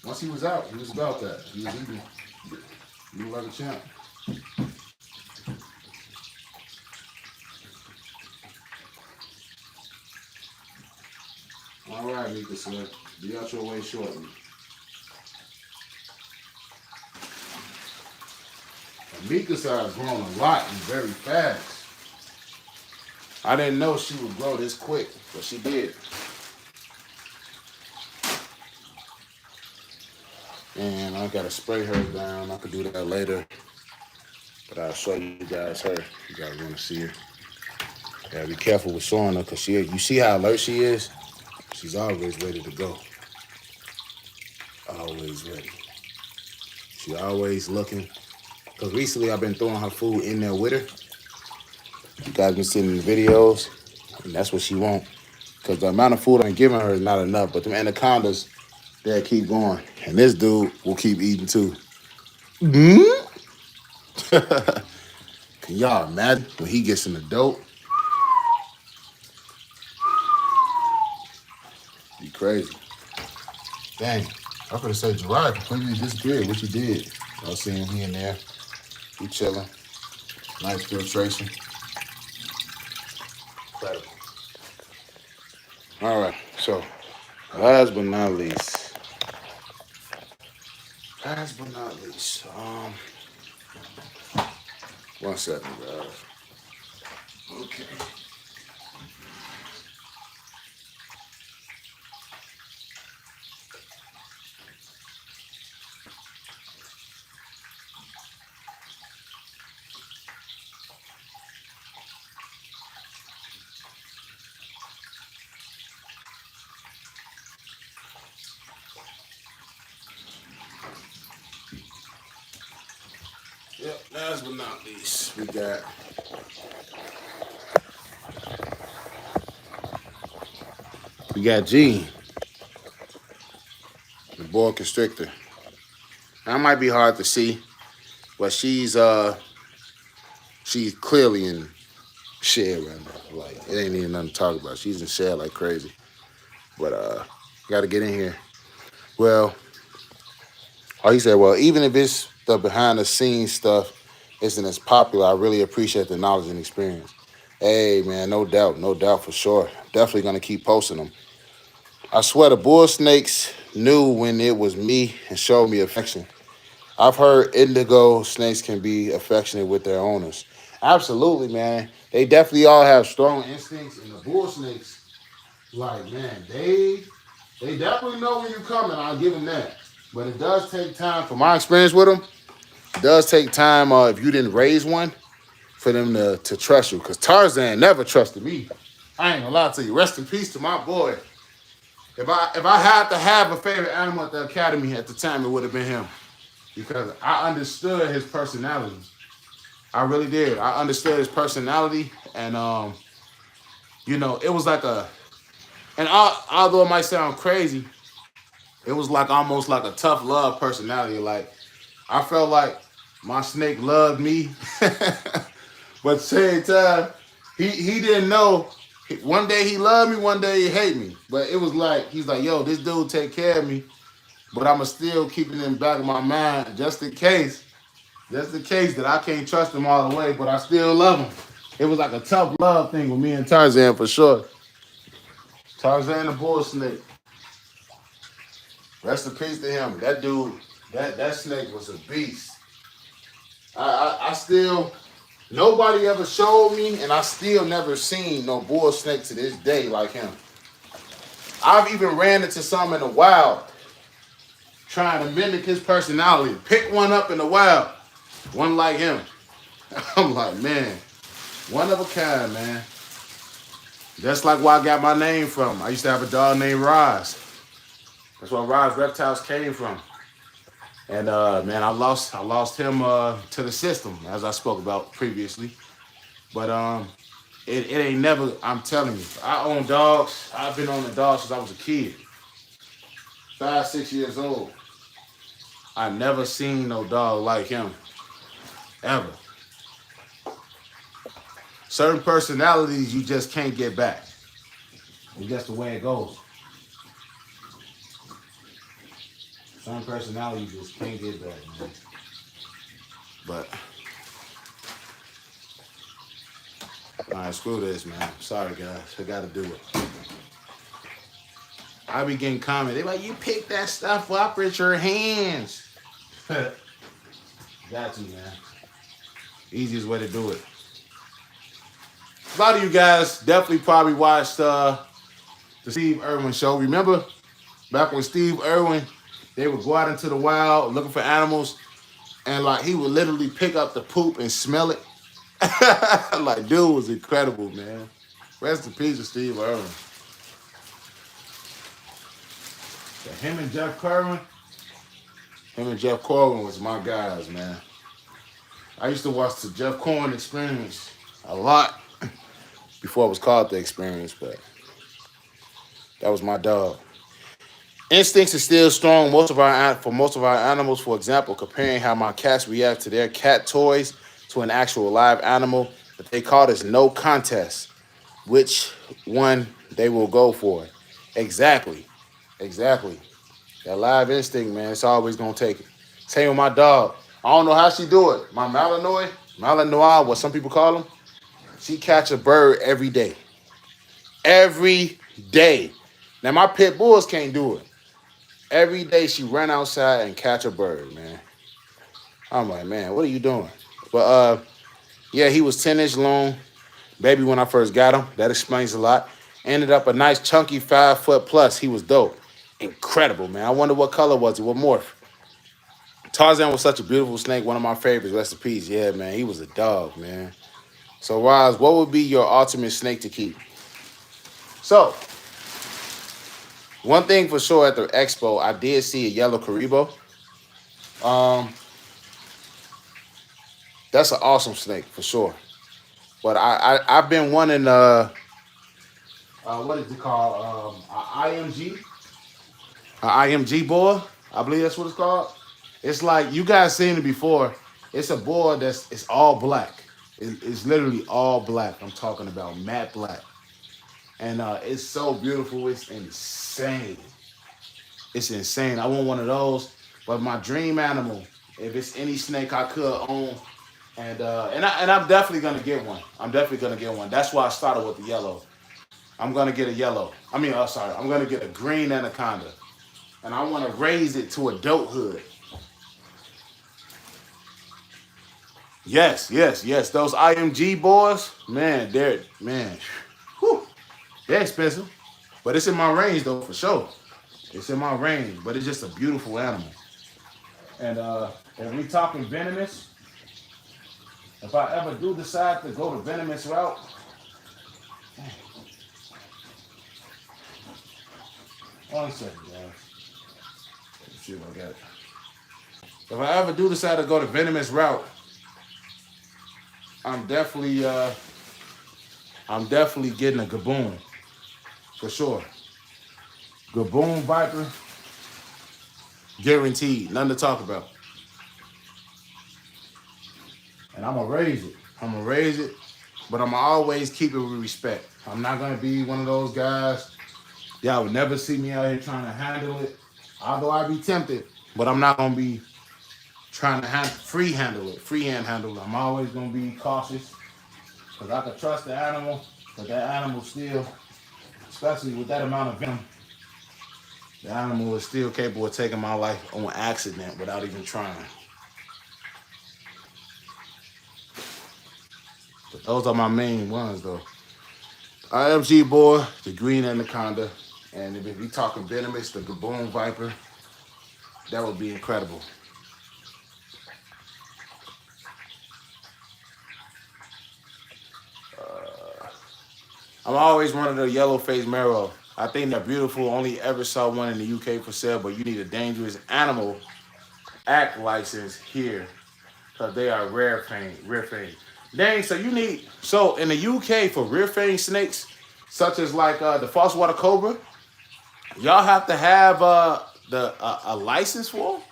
once he was out, he was about that. He was eating. He was like a champ. All right, Mika, sir. Be out your way shortly. Mika's has grown a lot and very fast. I didn't know she would grow this quick, but she did. And I gotta spray her down. I could do that later, but I'll show you guys her. You guys want to see her. Gotta be careful with showing her, cause you see how alert she is. She's always ready to go. Always ready. She always looking. Cause recently I've been throwing her food in there with her. You guys been seeing the videos, and that's what she want. Cause the amount of food I'm giving her is not enough. But them anacondas, they'll keep going, and this dude will keep eating too. Mm-hmm. Can y'all imagine when he gets in the dope? Be crazy. Dang, I could have said Gerard completely disappeared. What you did? I was seeing he in there. He chilling. Nice filtration. Incredible. All right, so last but not least. Last but not least. One second, guys. Okay. last but not least, we got G, the boa constrictor. That might be hard to see, but she's clearly in shed right now. Like it ain't even nothing to talk about. She's in shed like crazy. But gotta get in here. Well, he said, well, even if it's the behind the scenes stuff isn't as popular, I really appreciate the knowledge and experience. Hey man, no doubt for sure. Definitely gonna keep posting them. I swear the bull snakes knew when it was me and showed me affection. I've heard indigo snakes can be affectionate with their owners. Absolutely, man. They definitely all have strong instincts, and the bull snakes, like man, they definitely know when you're coming. I'll give them that. But it does take time. From my experience with them, it does take time if you didn't raise one for them to trust you. Because Tarzan never trusted me. I ain't gonna lie to you. Rest in peace to my boy. If I had to have a favorite animal at the academy at the time, it would have been him. Because I understood his personality. I really did. I understood his personality. And, it was like and although it might sound crazy, it was like almost like a tough love personality. Like, I felt like my snake loved me. But at the same time, he didn't know. One day he loved me, one day he hate me. But it was like, he's like, yo, this dude take care of me. But I'ma still keep it in the back of my mind just in case that I can't trust him all the way, but I still love him. It was like a tough love thing with me and Tarzan for sure. Tarzan the bull snake. Rest in peace to him. That dude, that snake was a beast. I still, nobody ever showed me, and I still never seen no bull snake to this day like him. I've even ran into some in the wild trying to mimic his personality. Pick one up in the wild. One like him. I'm like, man, one of a kind, man. That's like where I got my name from. I used to have a dog named Raas. That's where Raas Reptiles came from. And man, I lost him to the system, as I spoke about previously. But it ain't never. I'm telling you, I own dogs. I've been owning dogs since I was a kid, 5, 6 years old. I never seen no dog like him, ever. Certain personalities you just can't get back. It's just the way it goes. Some personalities you just can't get back, man. But all right, screw this, man. Sorry, guys. I got to do it. I be getting comments. They like, you pick that stuff up with your hands. Got to, man. Easiest way to do it. A lot of you guys definitely probably watched the Steve Irwin show. Remember back when Steve Irwin, they would go out into the wild looking for animals, and like he would literally pick up the poop and smell it. Like, dude was incredible, man. Rest in peace to Steve Irwin. So him and Jeff Corwin was my guys, man. I used to watch the Jeff Corwin Experience a lot before it was called The Experience, but that was my dog. Instincts are still strong for most of our animals. For example, comparing how my cats react to their cat toys to an actual live animal, but they call this no contest. Which one they will go for? Exactly. That live instinct, man, it's always gonna take it. Same with my dog. I don't know how she do it. My Malinois, what some people call him. She catch a bird every day. Every day. Now my pit bulls can't do it. Every day she run outside and catch a bird, man. I'm like, man, what are you doing? But yeah, he was 10-inch long, baby, when I first got him. That explains a lot. Ended up a nice chunky 5 foot plus. He was dope. Incredible, man. I wonder what color was it? What morph? Tarzan was such a beautiful snake. One of my favorites. Rest in peace. Yeah, man. He was a dog, man. So, Roz, what would be your ultimate snake to keep? So, one thing for sure at the expo, I did see a yellow Caribou. That's an awesome snake for sure. But I've been wanting what is it called? IMG boar. I believe that's what it's called. It's like you guys seen it before. It's a boar it's all black. It's literally all black. I'm talking about matte black, and it's so beautiful. It's insane. It's insane. I want one of those. But my dream animal, if it's any snake I could own, and I'm definitely gonna get one. I'm definitely gonna get one. That's why I started with the yellow. I'm gonna get a yellow. Sorry. I'm gonna get a green anaconda, and I want to raise it to adulthood. Yes, yes, yes. Those IMG boys, man, whew, they're expensive, but it's in my range though for sure. It's in my range, but it's just a beautiful animal. And if we talking venomous, if I ever do decide to go the venomous route, one second, guys. Let's see if I got it. If I ever do decide to go the venomous route, I'm definitely getting a gaboon for sure. Gaboon viper, guaranteed, nothing to talk about. And I'm gonna raise it. But I'm gonna always keep it with respect. I'm not gonna be one of those guys. Y'all would never see me out here trying to handle it. Although I'd be tempted, but I'm not gonna be trying to freehand handle it. I'm always gonna be cautious because I can trust the animal, but that animal still, especially with that amount of venom, the animal is still capable of taking my life on accident without even trying. But those are my main ones though. IMG boy, the green anaconda, and if we talking venomous, the gaboon viper, that would be incredible. I'm always one of the yellow-faced marrow. I think they're beautiful. Only ever saw one in the UK for sale, but you need a dangerous animal act license here because they are rear fang. Dang, so in the UK for rear fang snakes, such as like the frostwater cobra, y'all have to have a license for them?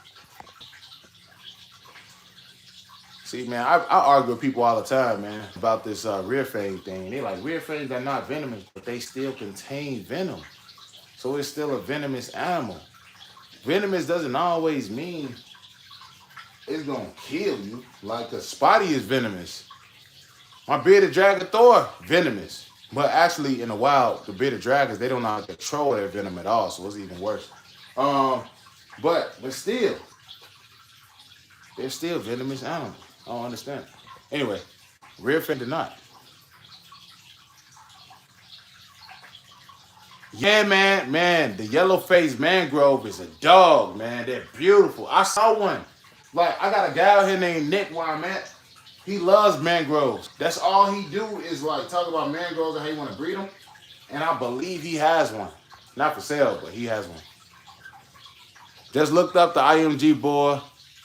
See, man, I argue with people all the time, man, about this rear fang thing. They like, rear fangs are not venomous, but they still contain venom. So it's still a venomous animal. Venomous doesn't always mean it's going to kill you. Like a spotty is venomous. My bearded dragon Thor, venomous. But actually, in the wild, the bearded dragons, they don't know how to control their venom at all, so it's even worse. But still, they're still venomous animals. I don't understand. Anyway, rear fang did not. Yeah, man, the yellow-faced mangrove is a dog, man. They're beautiful. I saw one. Like, I got a guy out here named Nick where I'm at. He loves mangroves. That's all he do is like talk about mangroves and how you want to breed them. And I believe he has one. Not for sale, but he has one. Just looked up the IMG boy.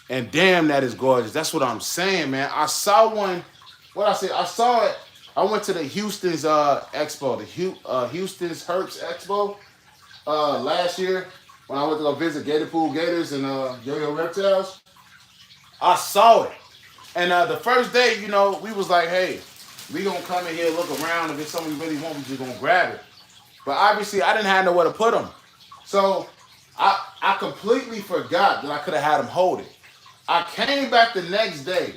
And damn, that is gorgeous. That's what I'm saying, man. I saw one. I saw it. I went to the Houston's expo, the Houston's Herps Expo last year when I went to go visit Gator Pool Gators and Yo-Yo Reptiles. I saw it. And the first day, we was like, hey, we gonna come in here, look around. If it's something we really want, we just gonna grab it. But obviously, I didn't have nowhere to put them. So I completely forgot that I could have had them hold it. I came back the next day,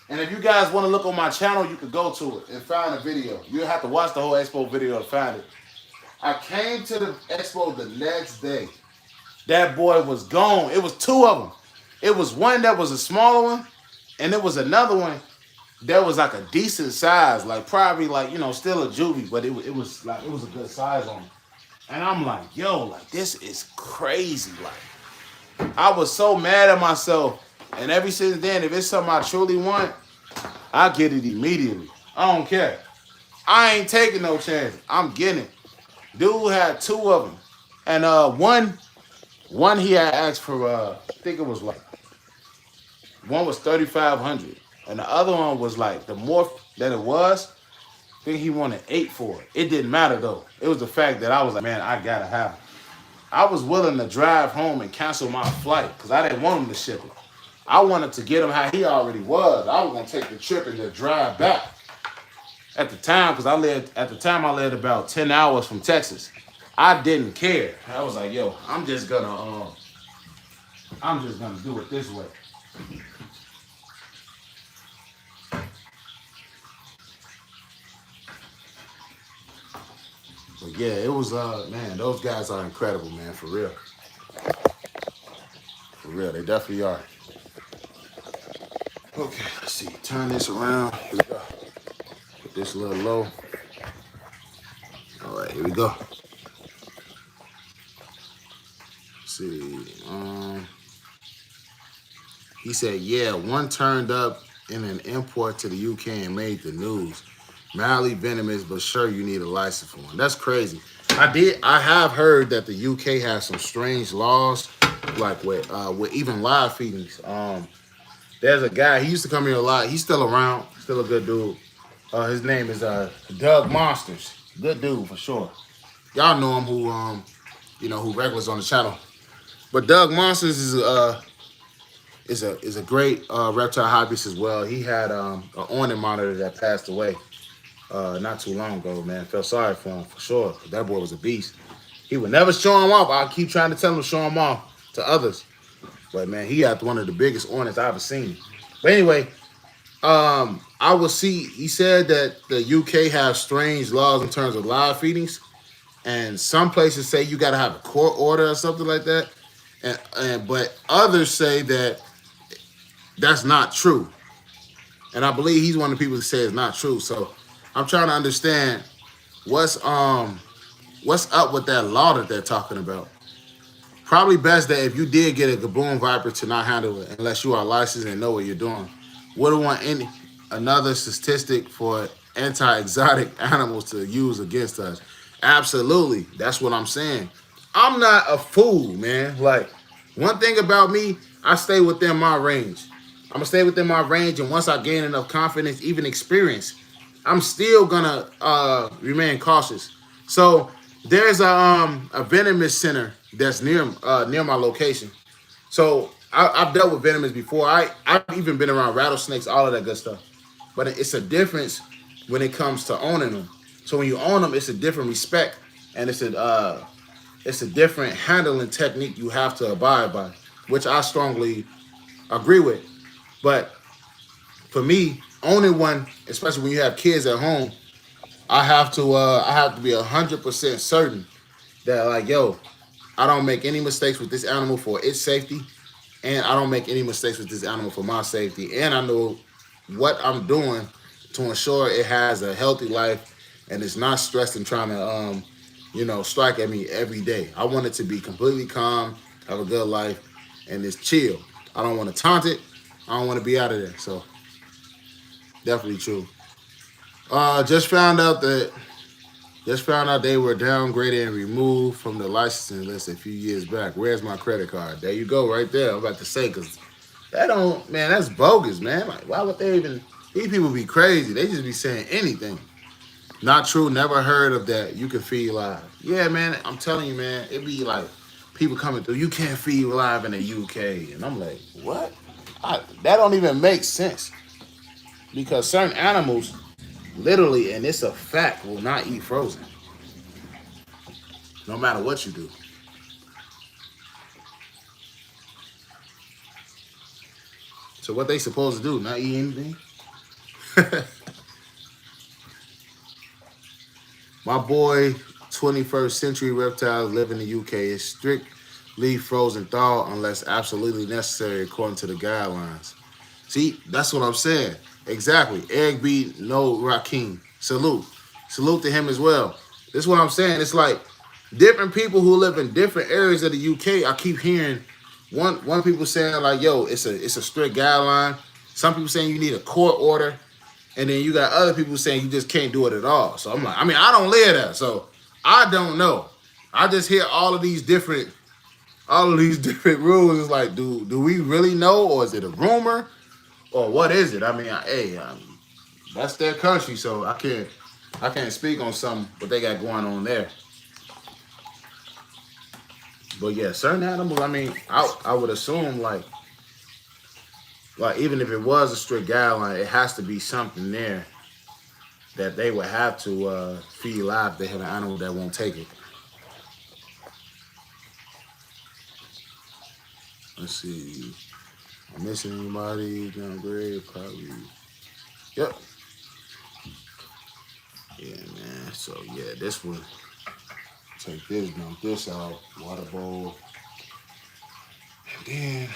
and if you guys want to look on my channel, you could go to it and find a video. You'll have to watch the whole expo video to find it. I came to the expo the next day. That boy was gone. It was two of them. It was one that was a smaller one, and it was another one that was like a decent size, like probably like, still a juvie, but it was a good size on it. And I'm like, yo, like this is crazy. Like I was so mad at myself. And ever since then, if it's something I truly want, I get it immediately. I don't care. I ain't taking no chance. I'm getting it. Dude had two of them. And one he had asked for, I think it was like, one was $3,500. And the other one was like the more that it was, I think he wanted 8 for it. It didn't matter though. It was the fact that I was like, man, I gotta have it. I was willing to drive home and cancel my flight because I didn't want him to ship it. I wanted to get him how he already was. I was gonna take the trip and just drive back. At the time, because I lived about 10 hours from Texas. I didn't care. I was like, yo, I'm just gonna do it this way. But yeah, it was man, those guys are incredible, man, for real. For real, they definitely are. Okay, let's see. Turn this around. Here we go. Put this a little low. All right, here we go. Let's see. He said, yeah, one turned up in an import to the UK and made the news. Mildly venomous, but sure you need a license for one. That's crazy. I have heard that the UK has some strange laws, like with even live feedings. There's a guy, he used to come here a lot. He's still around, still a good dude. His name is Doug Monsters. Good dude for sure. Y'all know him who regulars on the channel. But Doug Monsters is a great reptile hobbyist as well. He had an awning monitor that passed away not too long ago, man. Felt sorry for him for sure. That boy was a beast. He would never show him off. I keep trying to tell him to show him off to others. But man, he had one of the biggest awnings I've ever seen. But anyway, he said that the UK have strange laws in terms of live feedings. And some places say you gotta have a court order or something like that. But others say that that's not true. And I believe he's one of the people that say it's not true. So I'm trying to understand what's up with that law that they're talking about. Probably best that if you did get a Gaboon Viper to not handle it unless you are licensed and know what you're doing. Wouldn't want another statistic for anti-exotic animals to use against us. Absolutely. That's what I'm saying. I'm not a fool, man. Like, one thing about me, I stay within my range. I'm going to stay within my range, and once I gain enough confidence, even experience, I'm still going to remain cautious. So there's a venomous center that's near my location. So I've dealt with venomous before. I've even been around rattlesnakes, all of that good stuff. But it's a difference when it comes to owning them. So when you own them, it's a different respect, and it's a different handling technique you have to abide by, which I strongly agree with. But for me, owning one, especially when you have kids at home, I have to be 100% certain that, like, yo, I don't make any mistakes with this animal for its safety, and I don't make any mistakes with this animal for my safety, and I know what I'm doing to ensure it has a healthy life and it's not stressed and trying to strike at me every day. I want it to be completely calm, have a good life, and it's chill. I don't want to taunt it. I don't want to be out of there. So definitely true. Just found out they were downgraded and removed from the licensing list a few years back. Where's my credit card? There you go, right there. I'm about to say, because that's bogus, man. Like, why would they even, these people be crazy. They just be saying anything. Not true, never heard of that. You can feed live. Yeah, man, I'm telling you, man, it be like people coming through, you can't feed live in the UK. And I'm like, what? That don't even make sense. Because certain animals, literally, and it's a fact, will not eat frozen. No matter what you do. So what they supposed to do? Not eat anything? My boy, 21st Century Reptiles, live in the UK. Is strictly frozen thaw unless absolutely necessary according to the guidelines. See, that's what I'm saying. Exactly. Egg beat, no Rakim. Salute. Salute to him as well. This is what I'm saying. It's like different people who live in different areas of the UK. I keep hearing one people saying like, yo, it's a strict guideline. Some people saying you need a court order. And then you got other people saying you just can't do it at all. So I'm like, I don't live there, so I don't know. I just hear all of these different rules. It's like, do we really know, or is it a rumor, or what is it? I mean, hey, that's their country, so I can't speak on something what they got going on there. But yeah, certain animals. I mean, I would assume like even if it was a strict guideline, it has to be something there that they would have to feed live. If they have an animal that won't take it. Let's see. I'm missing anybody? Downgrade, probably. Yep. Yeah, man. So yeah, this one. Take this, dump this out. Water bowl. And then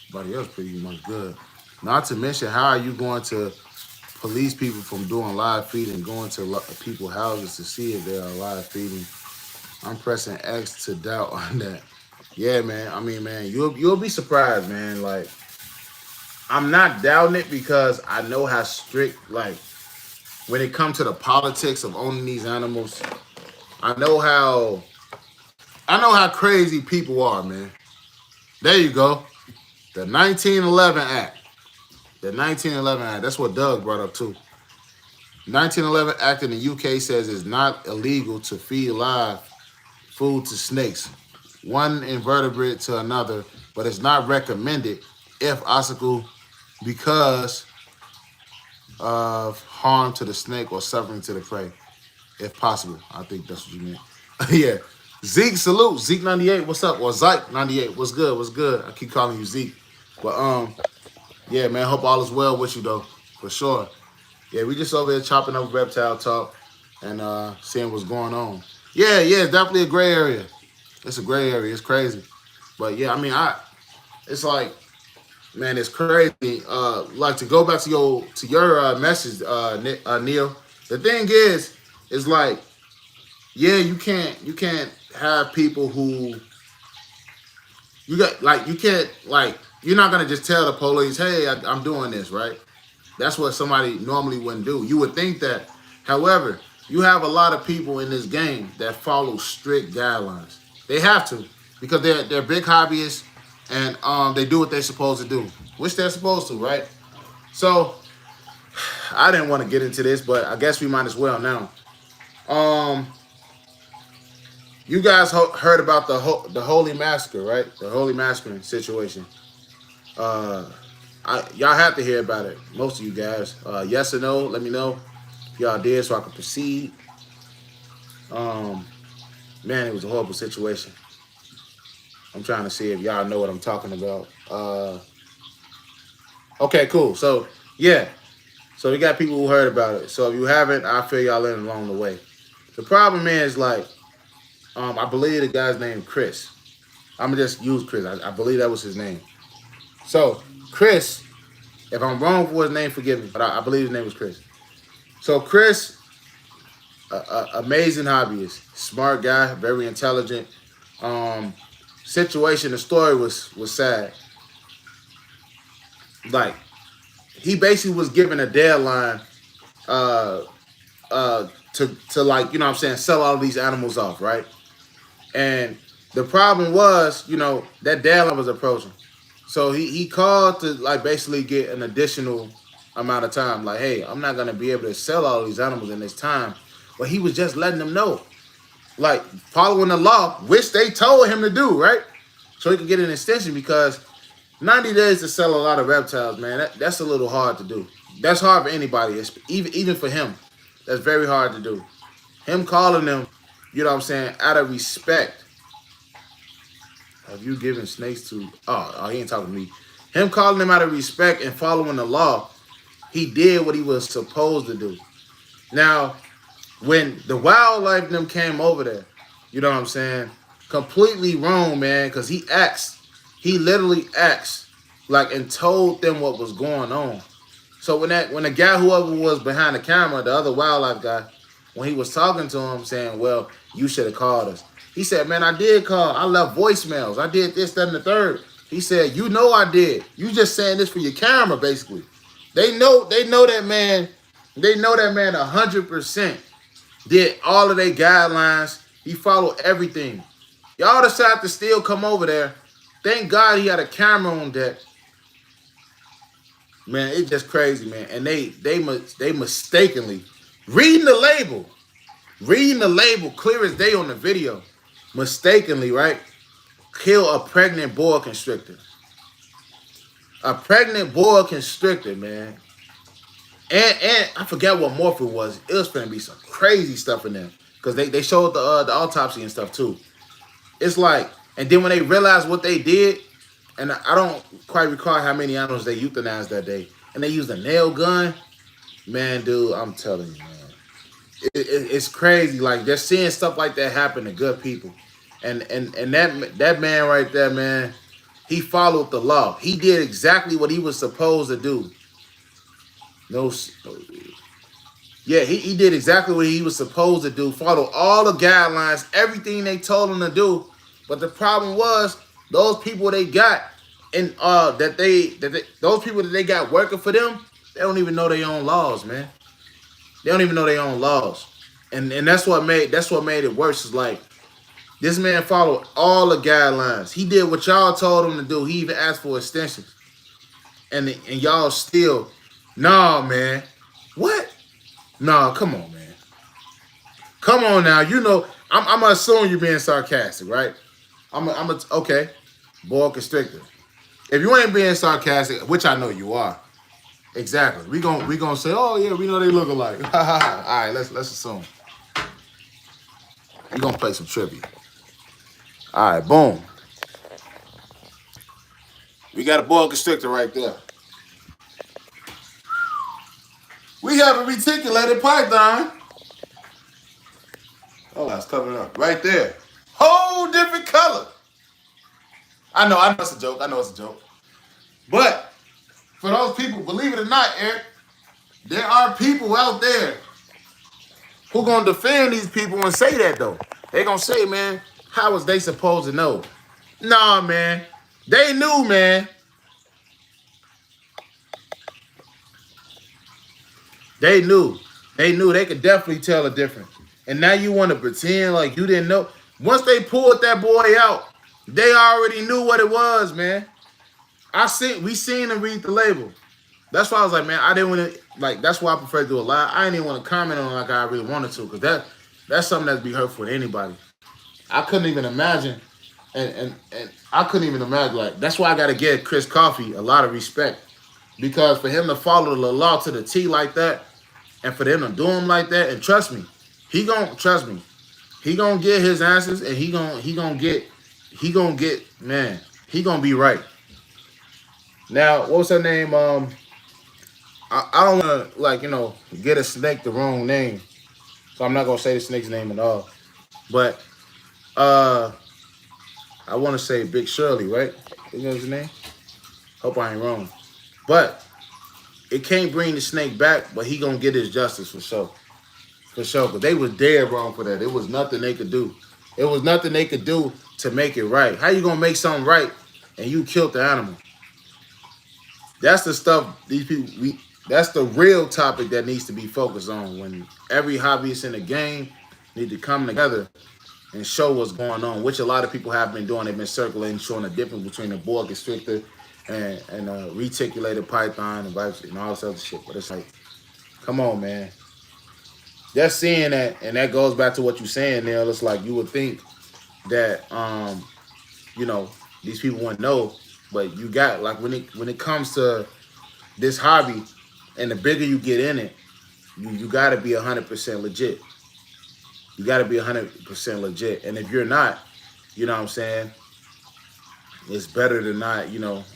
everybody else pretty much good. Not to mention, how are you going to police people from doing live feeding, going to people's houses to see if they are live feeding? I'm pressing X to doubt on that. Yeah, man. I mean, man, you'll be surprised, man. Like, I'm not doubting it because I know how strict, like, when it comes to the politics of owning these animals, I know how crazy people are, man. There you go. The 1911 Act. The 1911 Act. That's what Doug brought up too. 1911 Act in the UK says it's not illegal to feed live food to snakes, one invertebrate to another, but it's not recommended if obstacle because of harm to the snake or suffering to the prey, if possible. I think that's what you meant. Yeah. Zeke, salute. Zeke 98, what's up? Or Zyke 98, what's good? What's good? I keep calling you Zeke. But yeah, man, hope all is well with you though, for sure. Yeah, we just over here chopping up reptile talk and seeing what's going on. Yeah, it's definitely a gray area. It's a gray area. It's crazy. But yeah, I mean, it's like, man, it's crazy. Like, to go back to your message, Neil. The thing is like, yeah, you can't have people who you can't, like, you're not gonna just tell the police, hey, I'm doing this, right? That's what somebody normally wouldn't do. You would think that. However, you have a lot of people in this game that follow strict guidelines. They have to, because they're big hobbyists and they do what they're supposed to do, which they're supposed to, right? So I didn't want to get into this, but I guess we might as well now. You guys heard about the Holy Massacre, right? The Holy Massacre situation. Y'all have to hear about it. Most of you guys. Yes or no? Let me know if y'all did, so I can proceed. Man, it was a horrible situation. I'm trying to see if y'all know what I'm talking about. Okay, cool. So yeah, so we got people who heard about it. So if you haven't, I'll fill y'all in along the way. The problem is, like, I believe the guy's name Chris. I'm gonna just use Chris. I believe that was his name. So Chris, if I'm wrong for his name, forgive me, but I believe his name was Chris. So Chris, amazing hobbyist, smart guy, very intelligent. Situation, the story was sad. Like, he basically was given a deadline to like, you know what I'm saying, sell all of these animals off, right? And the problem was, you know, that deadline was approaching. So he called to, like, basically get an additional amount of time. Like, hey, I'm not going to be able to sell all these animals in this time. But he was just letting them know, like, following the law, which they told him to do, right? So he could get an extension, because 90 days to sell a lot of reptiles, man, that's a little hard to do. That's hard for anybody, even for him. That's very hard to do. Him calling them, you know what I'm saying, out of respect. Have you given snakes to... Oh, he ain't talking to me. Him calling them out of respect and following the law, he did what he was supposed to do. Now, when the wildlife them came over there, you know what I'm saying, completely wrong, man, because he literally asked, like, and told them what was going on. So when the guy, whoever was behind the camera, the other wildlife guy, when he was talking to him, saying, well, you should have called us. He said, man, I did call. I left voicemails. I did this, that, and the third. He said, you know I did. You just saying this for your camera, basically. They know that man. They know that man 100% did all of their guidelines. He followed everything. Y'all decided to still come over there. Thank God he had a camera on deck. Man, it's just crazy, man. And they mistakenly reading the label clear as day on the video, mistakenly, right? Kill a pregnant boa constrictor. A pregnant boa constrictor, man. And I forgot what morph it was. It was gonna be some crazy stuff in there. Because they showed the autopsy and stuff too. It's like, and then when they realized what they did, and I don't quite recall how many animals they euthanized that day, and they used a nail gun, man, dude, I'm telling you, man. It's crazy, like just seeing stuff like that happen to good people. And that man right there, man, he followed the law. He did exactly what he was supposed to do. Yeah, he did exactly what he was supposed to do. Follow all the guidelines, everything they told him to do. But the problem was those people they got and those people that they got working for them, they don't even know their own laws, man. They don't even know their own laws. And that's what made it worse. Is like this man followed all the guidelines. He did what y'all told him to do. He even asked for extensions. And y'all still, nah, man. What? Nah, come on, man. Come on now. You know, I'm gonna assume you're being sarcastic, right? Okay. Boa constrictor. If you ain't being sarcastic, which I know you are, exactly. We gonna say, oh yeah, we know they look alike. All right, let's assume. We gonna play some trivia. All right, boom. We got a boa constrictor right there. We have a reticulated python. Oh, that's coming up right there. Whole different color. I know it's a joke. But for those people, believe it or not, Eric, there are people out there who gonna defend these people and say that though. They gonna say, man, how was they supposed to know? Nah, man. They knew, man. They knew. They could definitely tell the difference. And now you want to pretend like you didn't know. Once they pulled that boy out, they already knew what it was, man. We seen them read the label. That's why I was like, man, I didn't want to, like, that's why I prefer to do a live. I didn't even want to comment on it like I really wanted to, because that's something that's be hurtful to anybody. I couldn't even imagine, and I couldn't even imagine, like, that's why I got to give Chris Coffey a lot of respect, because for him to follow the law to the T like that, and for them to do him like that, and trust me, he gonna get his answers, and he gonna get, man, he gonna be right. Now, what was her name? I don't want to, like, get a snake the wrong name, so I'm not gonna say the snake's name at all. But I want to say Big Shirley, right? You know his name? Hope I ain't wrong. But it can't bring the snake back, but he gonna get his justice for sure. For sure, because they was dead wrong for that. It was nothing they could do. It was nothing they could do to make it right. How you gonna make something right and you killed the animal? That's the stuff these people, that's the real topic that needs to be focused on when every hobbyist in the game need to come together and show what's going on, which a lot of people have been doing. They've been circulating, showing the difference between a boa constrictor and a reticulated python and all this other shit. But it's like, come on, man. Just seeing that, and that goes back to what you're saying, Neil. It's like you would think that, these people wouldn't know, but you got, like, when it comes to this hobby, and the bigger you get in it, you got to be 100% legit. You got to be 100% legit. And if you're not, you know what I'm saying, it's better to not,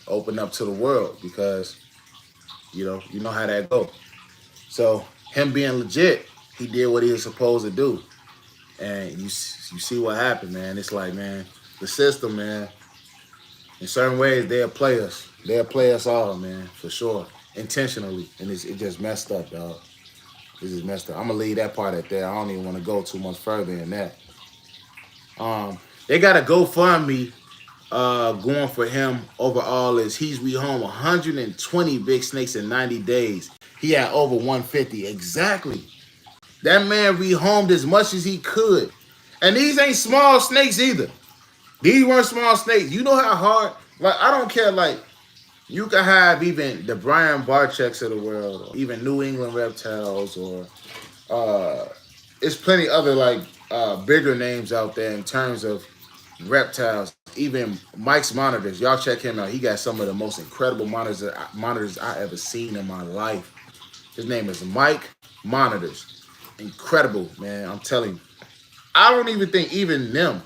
open up to the world, because, you know how that go. So him being legit, he did what he was supposed to do. And you see what happened, man. It's like, man, the system, man, in certain ways, they'll play us. They'll play us all, man, for sure, intentionally. And it just messed up, dog. It just messed up. I'm going to leave that part at there. I don't even want to go too much further than that. They got a GoFundMe going for him over all this. He's rehomed 120 big snakes in 90 days. He had over 150. Exactly. That man rehomed as much as he could. And these ain't small snakes either. These weren't small snakes. You know how hard, like, I don't care, like, You can have even the Brian Barchecks of the world, or even New England Reptiles, or uh, it's plenty other like bigger names out there in terms of reptiles. Even Mike's monitors, y'all check him out. He got some of the most incredible monitors I ever seen in my life. His name is Mike Monitors. Incredible, man. I'm telling you. I don't even think even them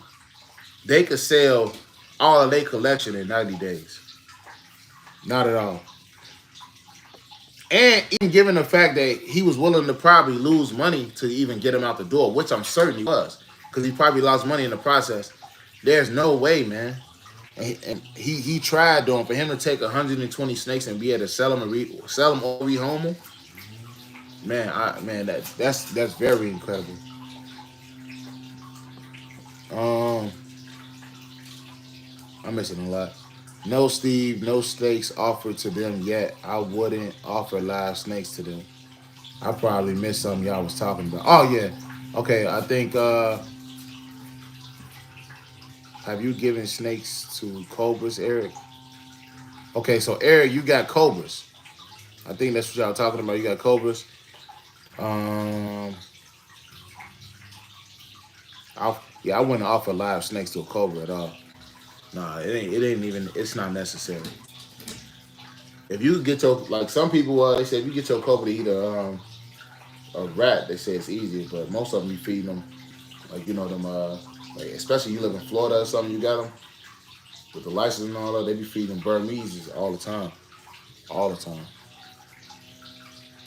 they could sell all of their collection in 90 days. Not at all. And even given the fact that he was willing to probably lose money to even get him out the door, which I'm certain he was, because he probably lost money in the process. There's no way, man. And he tried doing for him to take 120 snakes and be able to sell them and sell them or rehome them. Man, that's very incredible. Um, I'm missing a lot. No, Steve, no snakes offered to them yet. I wouldn't offer live snakes to them. I probably missed something y'all was talking about. Oh yeah. Okay, I think have you given snakes to cobras, Eric? Okay, so Eric, you got cobras. I think that's what y'all talking about. You got cobras. Um I wouldn't offer live snakes to a cobra at all. Nah, it ain't even it's not necessary. If you get your like some people they say if you get your cobra to eat a rat, they say it's easier, but most of them you feeding them like you know them like especially you live in Florida or something, you got them with the license and all that, they be feeding Burmese all the time. All the time.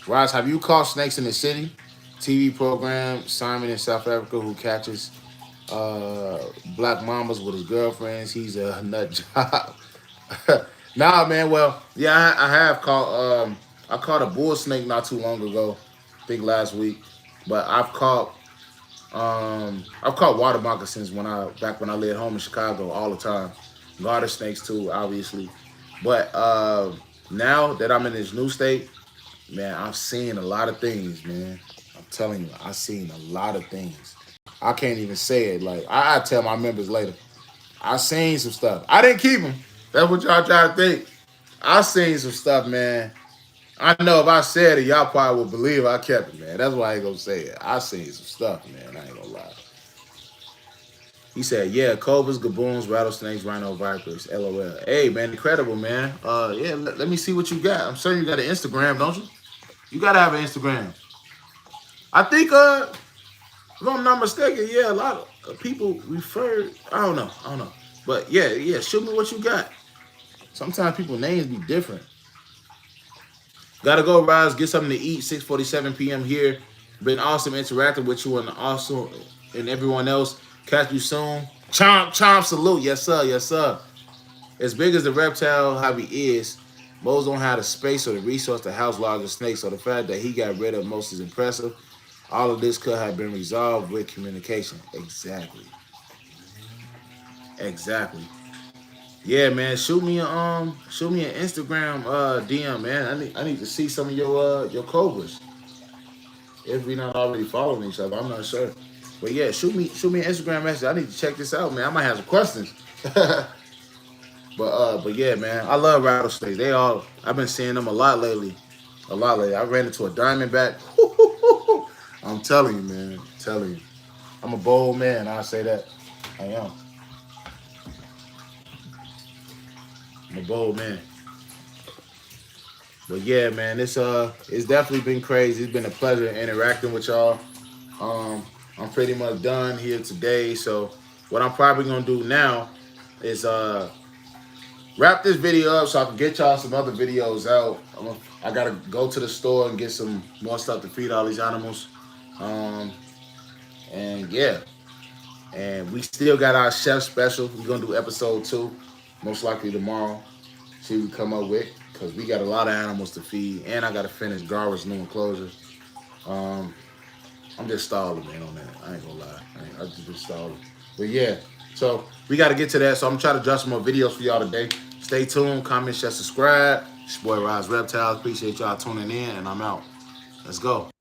Ross, have you caught snakes in the city? TV program, Simon in South Africa who catches uh, black mamas with his girlfriends. He's a nut job. Nah, man. Well, yeah, I have caught. I caught a bull snake not too long ago. I think last week. But I've caught water moccasins back when I lived home in Chicago all the time. Garter snakes too, obviously. But now that I'm in this new state, man, I'm seeing a lot of things, man. I'm telling you, I've seen a lot of things. I can't even say it. Like I tell my members later. I seen some stuff. I didn't keep them. That's what y'all try to think. I seen some stuff, man. I know if I said it, y'all probably would believe I kept it, man. That's why I ain't gonna say it. I seen some stuff, man. I ain't gonna lie. He said, yeah, cobras, gaboons, rattlesnakes, rhino vipers, LOL. Hey, man, incredible, man. Yeah, let me see what you got. I'm certain you got an Instagram, don't you? You gotta have an Instagram. I think, if I'm not mistaken, yeah, a lot of people referred. I don't know. But yeah, show me what you got. Sometimes people names be different. Gotta go, Rise. Get something to eat. 6:47 p.m. here. Been awesome interacting with you and also and everyone else. Catch you soon. Chomp chomp salute. Yes sir. Yes sir. As big as the reptile hobby is, most don't have the space or the resource to house larger snakes. So the fact that he got rid of most is impressive. All of this could have been resolved with communication. Exactly. Exactly. Yeah, man. Shoot me an Instagram DM, man. I need to see some of your cobras. If we not already following each other, I'm not sure. But yeah, shoot me an Instagram message. I need to check this out, man. I might have some questions. But yeah, man. I love rattlesnakes. I've been seeing them a lot lately. A lot lately. I ran into a diamondback. I'm telling you, man. I'm telling you. I'm a bold man, I say that. I am. I'm a bold man. But yeah, man, it's definitely been crazy. It's been a pleasure interacting with y'all. I'm pretty much done here today. So what I'm probably gonna do now is wrap this video up so I can get y'all some other videos out. I gotta go to the store and get some more stuff to feed all these animals. Um, and yeah, and we still got our chef special. We're gonna do episode 2, most likely tomorrow. See what we come up with, because we got a lot of animals to feed, and I gotta finish Garver's new enclosure. Um, I'm just stalling, man, on that. I ain't gonna lie. I just stalling. But yeah, so we gotta get to that. So I'm trying to drop some more videos for y'all today. Stay tuned, comment, share, subscribe. It's your boy Raas Reptiles. Appreciate y'all tuning in, and I'm out. Let's go.